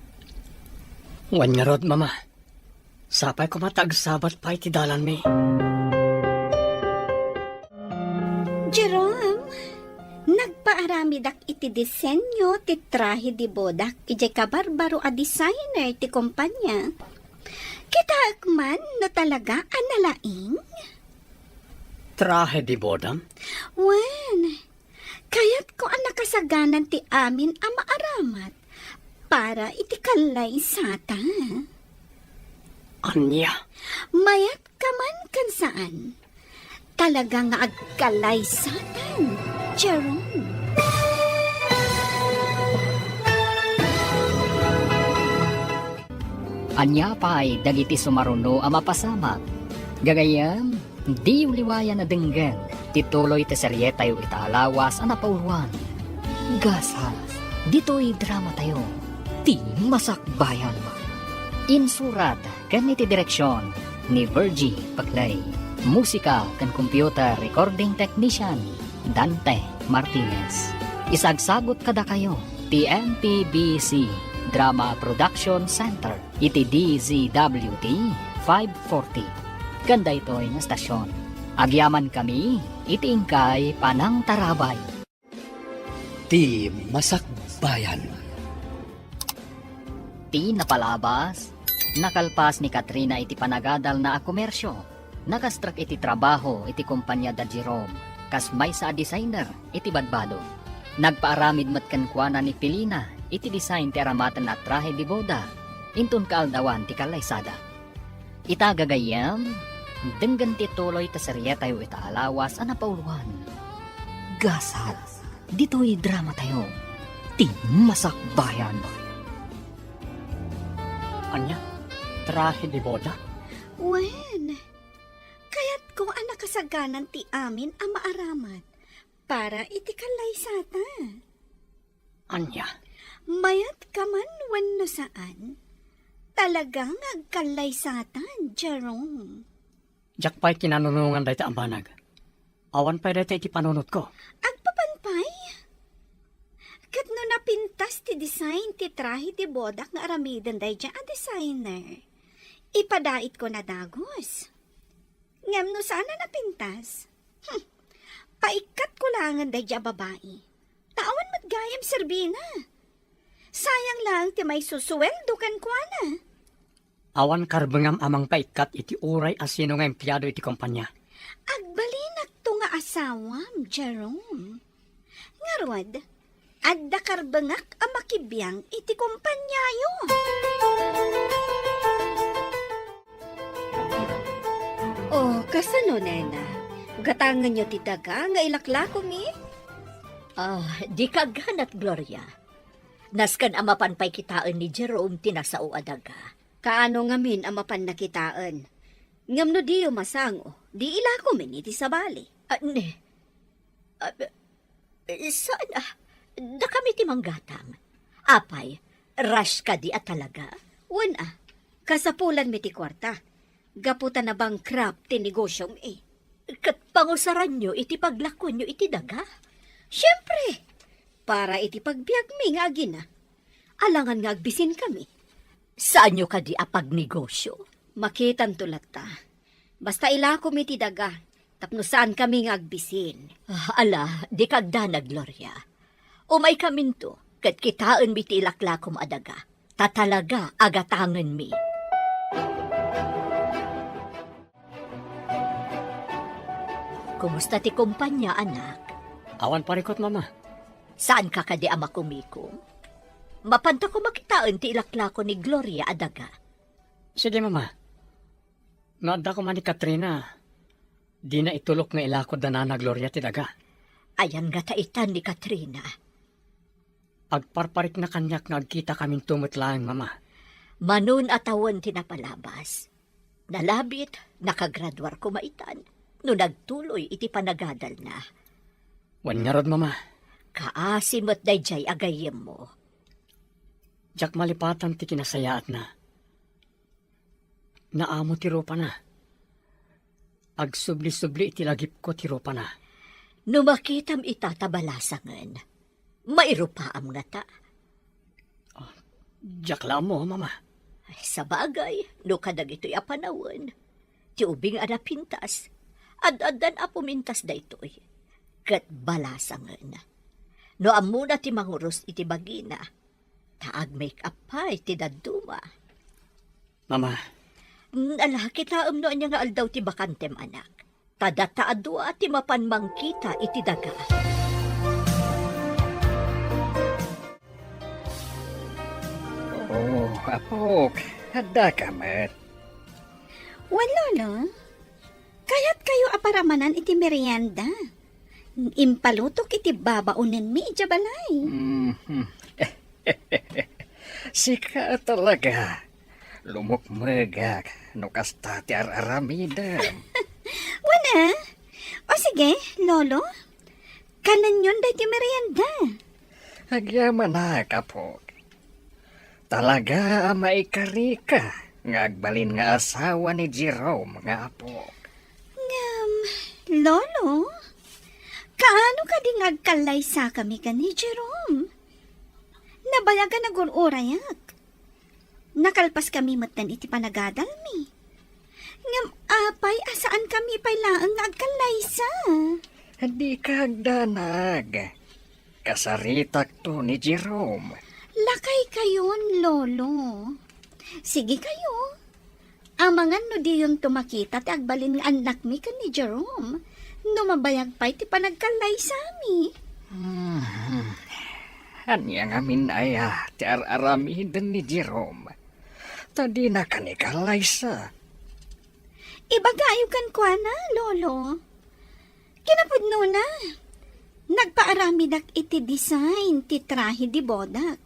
Wen nga rod, mama. Sapay ko matag-sabat pa iti dalan mi. Jerome, nagpaaramidak iti disenyo ti trahe di bodak iti kabarbaro a designer ti kumpanya. Kita akman no talaga analaing? Trahe di bodam? Wen, kayat ko ang nakasaganan ti amin ang maaramat para iti kalay sata. Anya? Mayat ka man kan saan. Talaga nga agkalay satan, Jerome. Anya pa'y dagiti sumaruno ang mapasama. Gagayam, di uliwayan na denggan. Tituloy ti serye tayo itaalawas ang napauluan. Gasas, dito'y drama tayo. Ti masakbayan mo. Insurat, ganiti direksyon ni Virgie Paclay. Musika kan computer recording technician Dante Martinez. Isagsagot kada kayo ti MPBC Drama Production Center iti DZWT 540. Ganda ito'y nga stasyon. Agyaman kami iti ingkay Panang Tarabay. Ti Masakbayan. Ti napalabas, nakalpas ni Katrina iti panagadal na komersyo. Nakastrak iti trabaho iti kumpanya da Jerome, kasmay sa designer iti badbado. Nagpaaramid matkankwana ni Pilina iti design ti aramatan at trahe di boda, intun kaaldawan ti kalaysada. Itagagayam, denggan ti tuloy ta serye tayo itaalawas ang napauluan. Gasal, dito'y drama tayo, ti masakbayan. Anya? Trahe di boda? Wen, kayat ko ang nakasaganan ti amin ang maaramat para iti kalay sata. Anya? Mayat ka man wenno saan. Talagang agkalay satan, Jerome. Jak pa'y kinanunungan dahi ta ambanag. Awan pa'y dahi iti panunot ko. Agpapanpay? Kat no napintas ti design ti trahe ti bodak nga aramidan dahi dyan a designer. Ipadait ko na dagos. Ngam no sana napintas? Paikat ko langan dahi dyan babae. Tawan matgayam serbina. Sayang lang ti may susuweldo kan kuana. Awan karbengam amang paikat iti uray asino nga empleyado iti kumpanya. Agbalinak to nga asawam, Jerome. Ngarwad, adda karbengak ang makibiyang iti kumpanyayo. Oh, kasano, nena? Gatangan nyo ti daga nga ilaklako mi? Di kaganat, Gloria. Naskan amapan pa'y kitaan ni Jerome tinasao adaga. Kaano nga min ang mapan nakitaan? Ngam no di masango, di ilako min iti sabali. Saan da kami ti manggatang. Apay, rush ka di at talaga. Wan kasapulan mi ti kwarta. Gaputan na bankrupt ti negosyong Kat pangusaran nyo iti paglako nyo iti daga. Siyempre, para iti pagbiag mi nga agina. Alangan nga agbisin kami. Saan nyo ka di apag negosyo? Makitan tulat ta. Basta ilako mi ti daga, tapno saan kami nga agbisin. Ala, di kagdana, Gloria. Umay kaminto, kat kitaan mi ti ilaklakom adaga. Tatalaga agatangan mi. Kumusta ti kumpanya, anak? Awan parikot, mama. Saan ka kadi ama kumikom? Mapanta ko makitaan ti ilaklako ni Gloria adaga. Sige, mama. Naadda ko man ni Katrina. Di na itulok nga ilakod na na Gloria ti daga. Ayan nga taitan ni Katrina. Agparparik na kanyak nga agkita kaming tumutlaang, mama. Manun atawan tinapalabas. Nalabit, nakagraduar ko maitan. No nagtuloy iti panagadal na. Wan nga rod, mama. Kaasimot dayjay agayem mo. Jak malipatan ti kinasayaat na. Naamo ti rupa na. Ag subli-subli iti lagip ko ti ropa na. No makitam itatabalasangan, mairupaam nga ta. Jakla mo, mama. Ay, sa bagay, no kadag ito'y apanawan. Ti ubing anapintas, ad-adan apumintas da ito'y. Kat balasangan. No amuna ti manguros iti bagina, taag make-up pa iti daduma. Mama, Ala, kita no anya nga aldaw ti bakantem anak. Tadataadwa ti mapanmangkita iti daga. Oh, apok, handa ka met. Lolo. Kaya't kayo aparamanan iti merienda. Impalutok iti babaunen mi iti balay. Mhm. Sika talaga. Lumukmegak, no kasta ti araramidam. Wana? O sige, Lolo. Kanan yun dahi ti merienda. Agyaman na, kapok. Talaga maikari ka, nga agbalin nga asawa ni Jerome nga apok. Lolo? Kaano ka di ngagkalay sa kami ka ni Jerome? Nabayagan na urayak. Nakalpas kami matan iti panagadal mi. Ngam apay asaan kami pay laang agkalay sa. Hindi ka agdanag. Kasaritak to ni Jerome. Lakay kayon, Lolo. Sige kayo. Amangan no di yung tumakita ti agbalin nga anak mi ka ni Jerome. No mabayag pa iti panagkalay sa mi. Anya nga minaya ti araramiden ni Jerome. Tadi na kanikalay sa. Ibagayo kan kwa na, Lolo. Kinapudno na. Nagpaaramidak iti design ti trahe di bodak.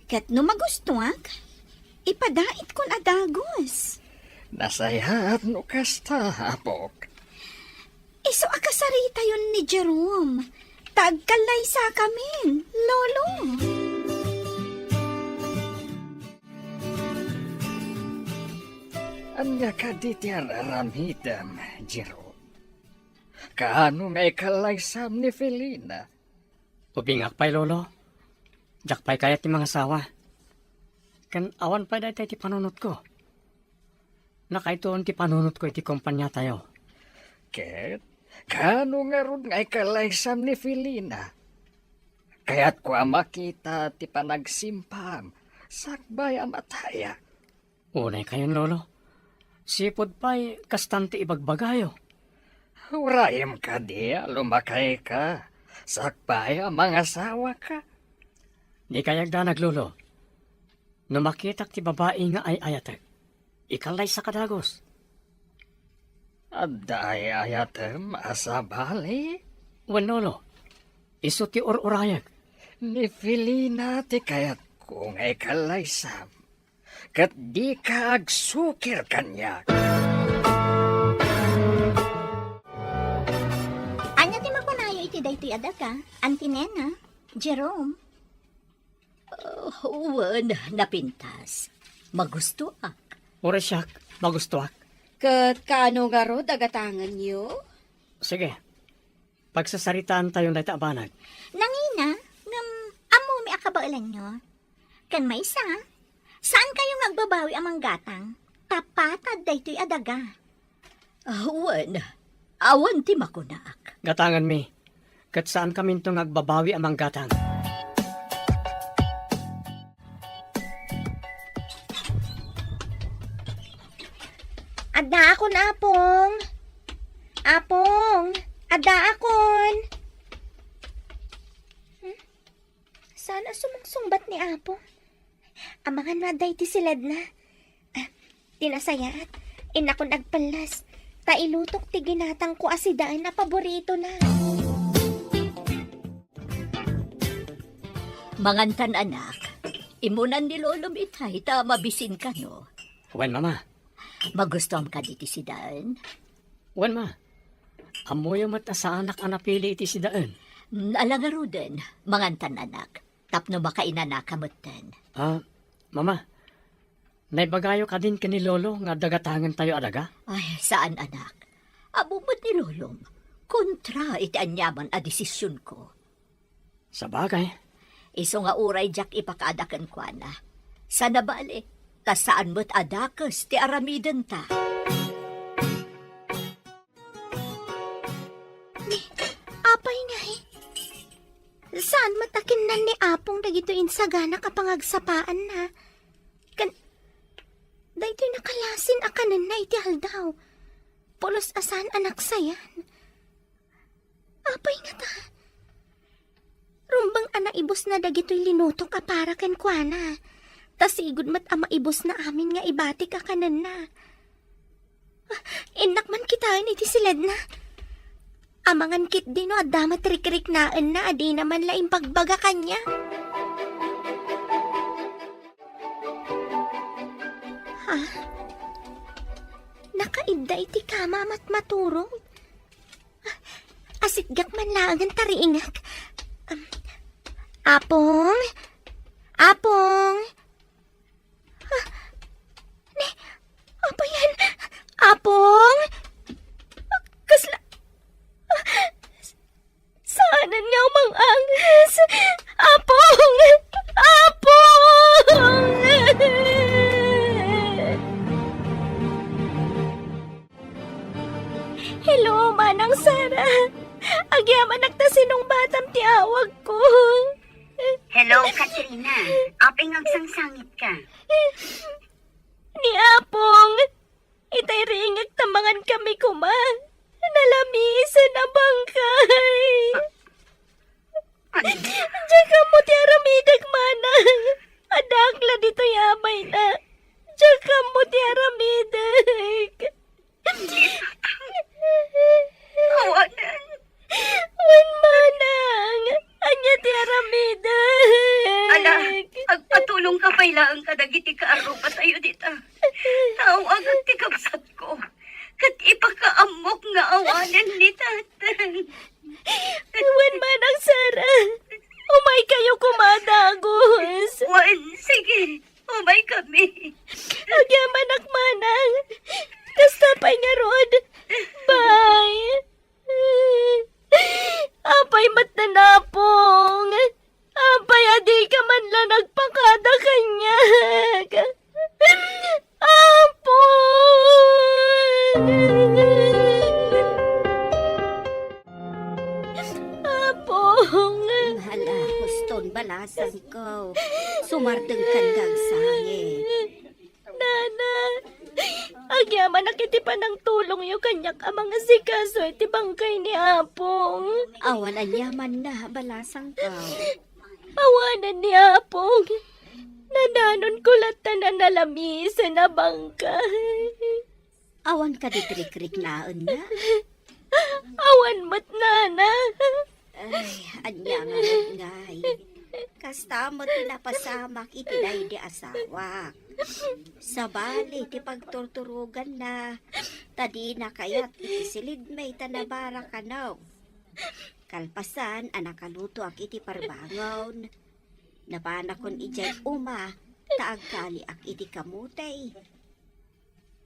Kat no magustuak, ipadait kon adagos. Nasayaat no kasta, apok. Iso akasarita yun ni Jerome. Tagkalay sa kamin, Lolo. Anya ka di ti araramidam, Jerome. Kaano nga ikalaysam ni Felina? ubingak pa'y lolo. Jak pa'y kayat ti mga sawa. Kan awan pa'y dahil ti panunot ko. Nakaitoon ti panunot ko iti kumpanya tayo. Ket, kaano nga ron nga ikalaysam ni Felina? Kaya't ko makita ti panagsimpam, sakbay amataya. Unay kayon, lolo. Sipod pa'y kastante ibagbagayo. Urayam ka di, lumakay ka. Sakbay ang mga asawa ka. Di kayag da naglolo. No makitak ti babae nga ay ayatek. Ikalay sa kadagos. Aday ayatem asabali. Wen lolo. Iso ti urayag. Ni Felina ti kayat kong ay kalaysam. Kat di ka agsukir kanya. Anya ti makunayo iti daytoy adaka? Antinena? Jerome? Uwan, napintas. Magusto ak. Ure siyak, magustuak. Kat kaano nga ro dagatangan niyo? Sige. Pagsasaritaan tayo na itabanag. Nangina, amo mi akabailan nyo. Kan may isa, saan kayo nagbabawi amang gatang? Tapatad daytoy adaga. Uwan, awan ti makunaak. Gatangan mi. Kat saan kami itong agbabawi amang gatang. Ada akon, Apong. Apong, ada akon. Sana sumungsungbat ni Apong. Amangan na day ti silad na. Tinasayaat, inakon agpalas. Tailutok ti ginatang ko asidaan na paborito na. Mangantan anak, imunan ni lolom itay, ta mabisin ka no. Wen mama. Magustuhan ka diti si Daan? Wen ma. Amoy mat sa anak anapili iti si daan. Alangaro din, mangantan anak. Tapno baka inanakamutan. Mama. Naibagayo ka din ka ni lolo nga dagatangan tayo adaga? Ay, saan anak? Amo mo't ni Lolong, kontra iti anyaman a desisyon ko. Sa bagay, Iso nga uray jak ipakaadakan kwa na. Sa nabali, ta saan mo't adakes ti aramiden ta. Apay na eh. Saan matakin na ni Apong dagito insagana kapangagsapaan na? Daytoy nakalasin akanan na iti haldaw. Pulos asan anak sayan. Apay nga ta. Rumbang ana ibos na dagitoy linutok para ken kuana. Tas igud mat ama ibos na amin nga ibati ka kanan na. Inak man kitain iti silad na. Amangan kit din no adama trik-rik naan na adi naman laing pagbaga kanya. Ha? Nakaidda iti kama mat maturong. Asigak man laangan tariingak. Apong? Apong? Apa yan? Apong? Kasla... Saanan nga umang angas? Apong! Apong! Hello, Manang Sara. Agyaman nagtasinong batam ti awag ko. Hello, Katrina. Aping agsangsangit ka. Ni Apong, itay ringag tamangan kami kuma. Nalamisan na bangkay. Diyan ka mo ti aramidag mana. Adakla dito yamay na. Diyan ka mo ti aramidag. Awanan. Wan manang. Anya ti aramidag. Ala, agpatulong ka pailaan ka dagiti kaarupat ayo dita. Tao agad ti kapsat ko. Kat ipakaamok nga awanan ni tatang. Wan manang Sara. Umay kayo kumadagos. Wan, sige. Umay kami. Agyaman manang. Kastapay nga rod. Bye. Apay mat na napong. Apay adi ka man lang nagpakada kanya. Apong. Apong. Hala, huston balasan ko. Sumardeng kan gagsangit. Nana, agyaman nakitipan ng tulong yung kanyak amang asikaso iti bangkay ni Apong. Awan anyaman na balasang ko. Awanan ni Apong. Nananon ko lata na nalamisan na bangkay. Awan ka di trik-rik naan na. Awan mat nana. Ay, anya nga ngay. Kasta mo tinapasamak iti di asawa. Sa bali, ti pagturturugan na. Tadi na kayat iti silid may tanabara ka now. Kalpasan, anakaluto ak iti parbangon. Napanakon ijay uma, taagkali ak iti kamutay.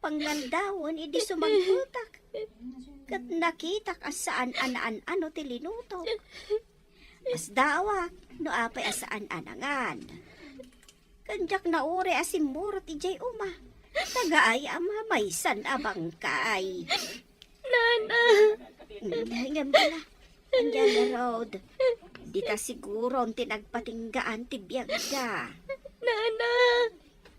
Panglaldawon, idi sumangkutak. Kat nakitak asaan anaan ano ti linutok. As dawa, no apay asaan anangan. Kanjak na ure asimurot ijay uma. Tagaay ama maysan abangkay. Nana. Hanggang bala. Andiyan na road. Di ta siguro ang tinagpatinggaan ti biyag ka. Nana.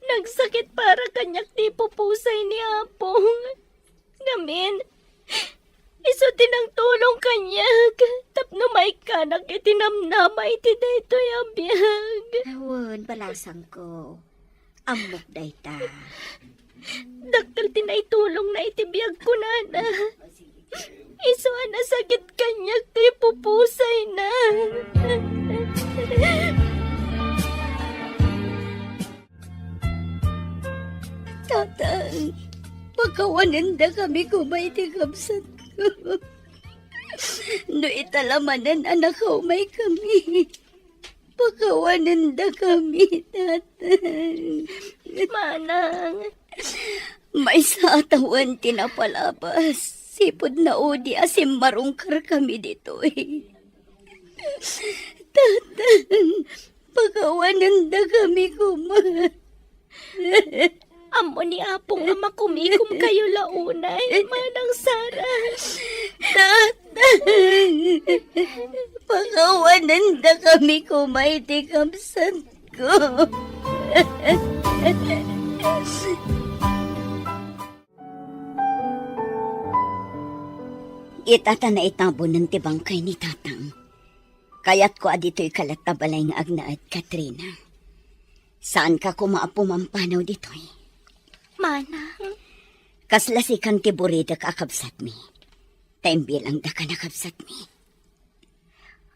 Nagsakit para kanyak ti pupusay ni Apong. Namin. Iso tinang tulong kanyak. Tapno may kanak itinamnama iti dayto yung biyag. Awan, balasang ko. Amok day ta. Daktal tinay tulong na itibiyag ko, Nana. Iso na sakit kanyak ti pupusay na. Tatang, pagkawanan da kami kumay ti kapsat ko. No italamanan anak umay kami. Pagkawanan da kami, tatang. Manang. May sa atawan tinapalabas. Sipod na odi asim marungkar kami dito eh. Tatang, pagawanan da kami kuma. Amo ni Apong ama kumikom kayo launay, manang Sara. Tatang, pagawanan da kami kumay ti kamsat ko. Itata na itabo ng tibangkay ni Tatang. Kaya't ko adito'y kalatabalay nga agnaad, Katrina. Saan ka kumaapo mampanaw dito'y? Manang, Kaslasikan ti burida ka akabsat mi. Taimbil ang da ka nakabsat mi.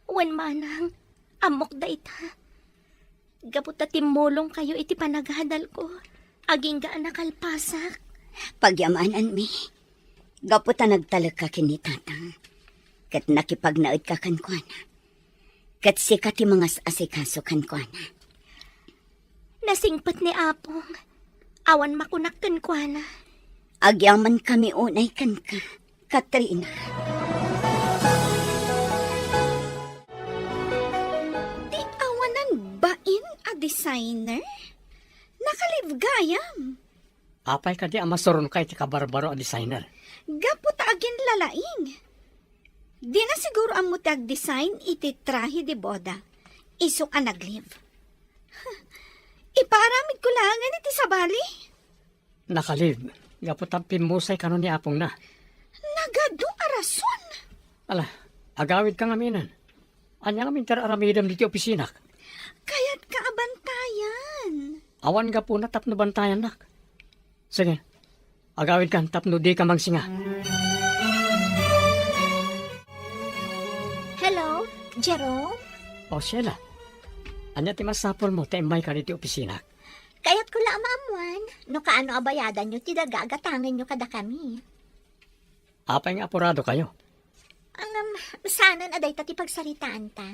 wan manang, amok da ita. Gaputa timulong kayo iti panaghadal ko. Aging gaan nakalpasak. Pagyamanan mi. Gaputa nagtalag ka kini Tatang. Kat nakipagnaod ka kankwana. Kat sikat ti mga asikaso kankwana. Nasingpat ni Apong. Awan makunakkan kwa na. Agyaman kami unay kan ka, Katrina. Di awanan bain a designer? Nakalibgayam. Apay ka di amasoron kay ti kabarbaro a designer. Gapot agin lalaing. Di na siguro ang mutag design iti trahe de boda. Iso ka naglive. Iparamid ko langan iti sabali. Nakalib. Gapot ang pimusay kanon ni Apong na. Nagado arason. Ala, agawid ka ngaminan. Anya ngamin teraramidam diti opisina. Kaya't kaabantayan. Awan ka po na tapno bantayan nak. Sige, agawid ka tapno di ka mangsinga. Hello, Jerome? O Sheila, anya ti masapol mo taimbay ka diti opisina. Kaya't ko lang maamuan. No kaano abayadan nyo, tidagagatangan nyo kada kami. Apay nga apurado kayo. Ang sana na day ta ti pagsaritaan ta.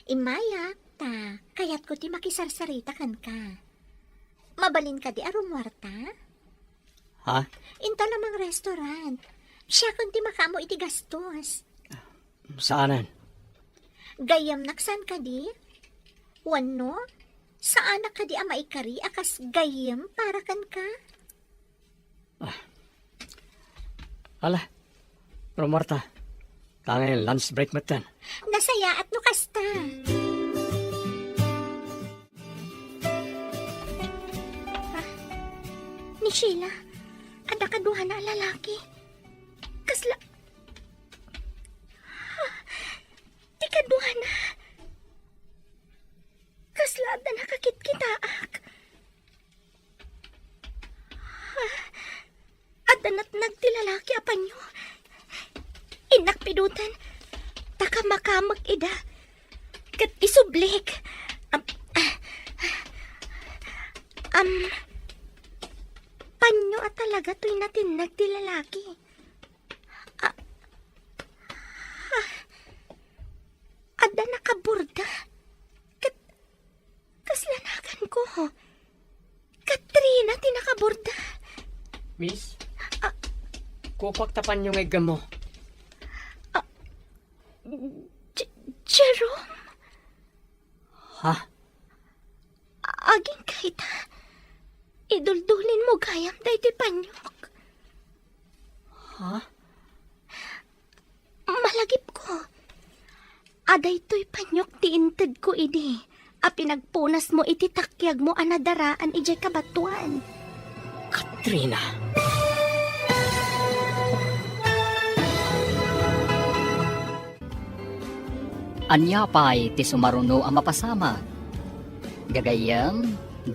Imaya ta, kaya't ko ti makisarsarita kan ka. Mabalin ka di arumwarta? Ha? Inta lamang restaurant. Siya kung ti makamo iti gastos. Saanan? Gayam naksan ka di? Wano? Saan ka di ama ikari akas gayam para kan ka? Ala, Romarta, kangay lunch break matan. Nasaya at no kasta. Ni Sheila, ada kaduha na lalaki. Kasla... Di kaduha na. Kasla da nakakit-kitaak. At danat nagtilalaki apan nyo. Inak pidutan. Taka makamag ida. Kat isublik. Panyo at talaga to'y natin nagtilalaki. Ada nakaburda. Kaslanakan ko. Katrina, tinakaburda. Miss, kupak tapan yung egam mo. Jerome, Ha? aging kahit iduldulin mo gayam dahi ti panyok. Ha? Malagip ko. Aday to'y panyok ti inted ko idi. A pinagpunas mo iti takyag mo anadaraan ijay kabatuan. Katrina. Anya pa'y ti sumaruno ang mapasama. Gagayam,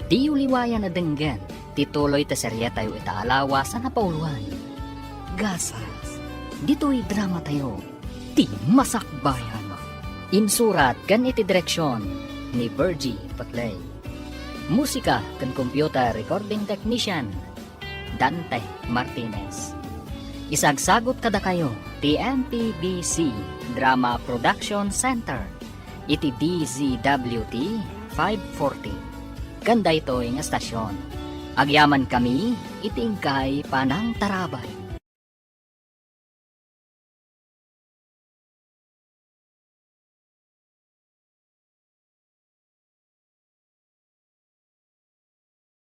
di uliwayan na denggan, tituloy ta serya tayo itaalawa sa napauluan. Gasas, dito'y drama tayo, ti masakbayan. Insurat kan iti direksyon ni Virgie Patlay. Musika kan computer recording technician Dante Martinez. Isagsagot kada kayo ti MPBC Drama Production Center iti DZWT 540. Ganda ito ang estasyon. Agyaman kami iti ingkay panang tarabay.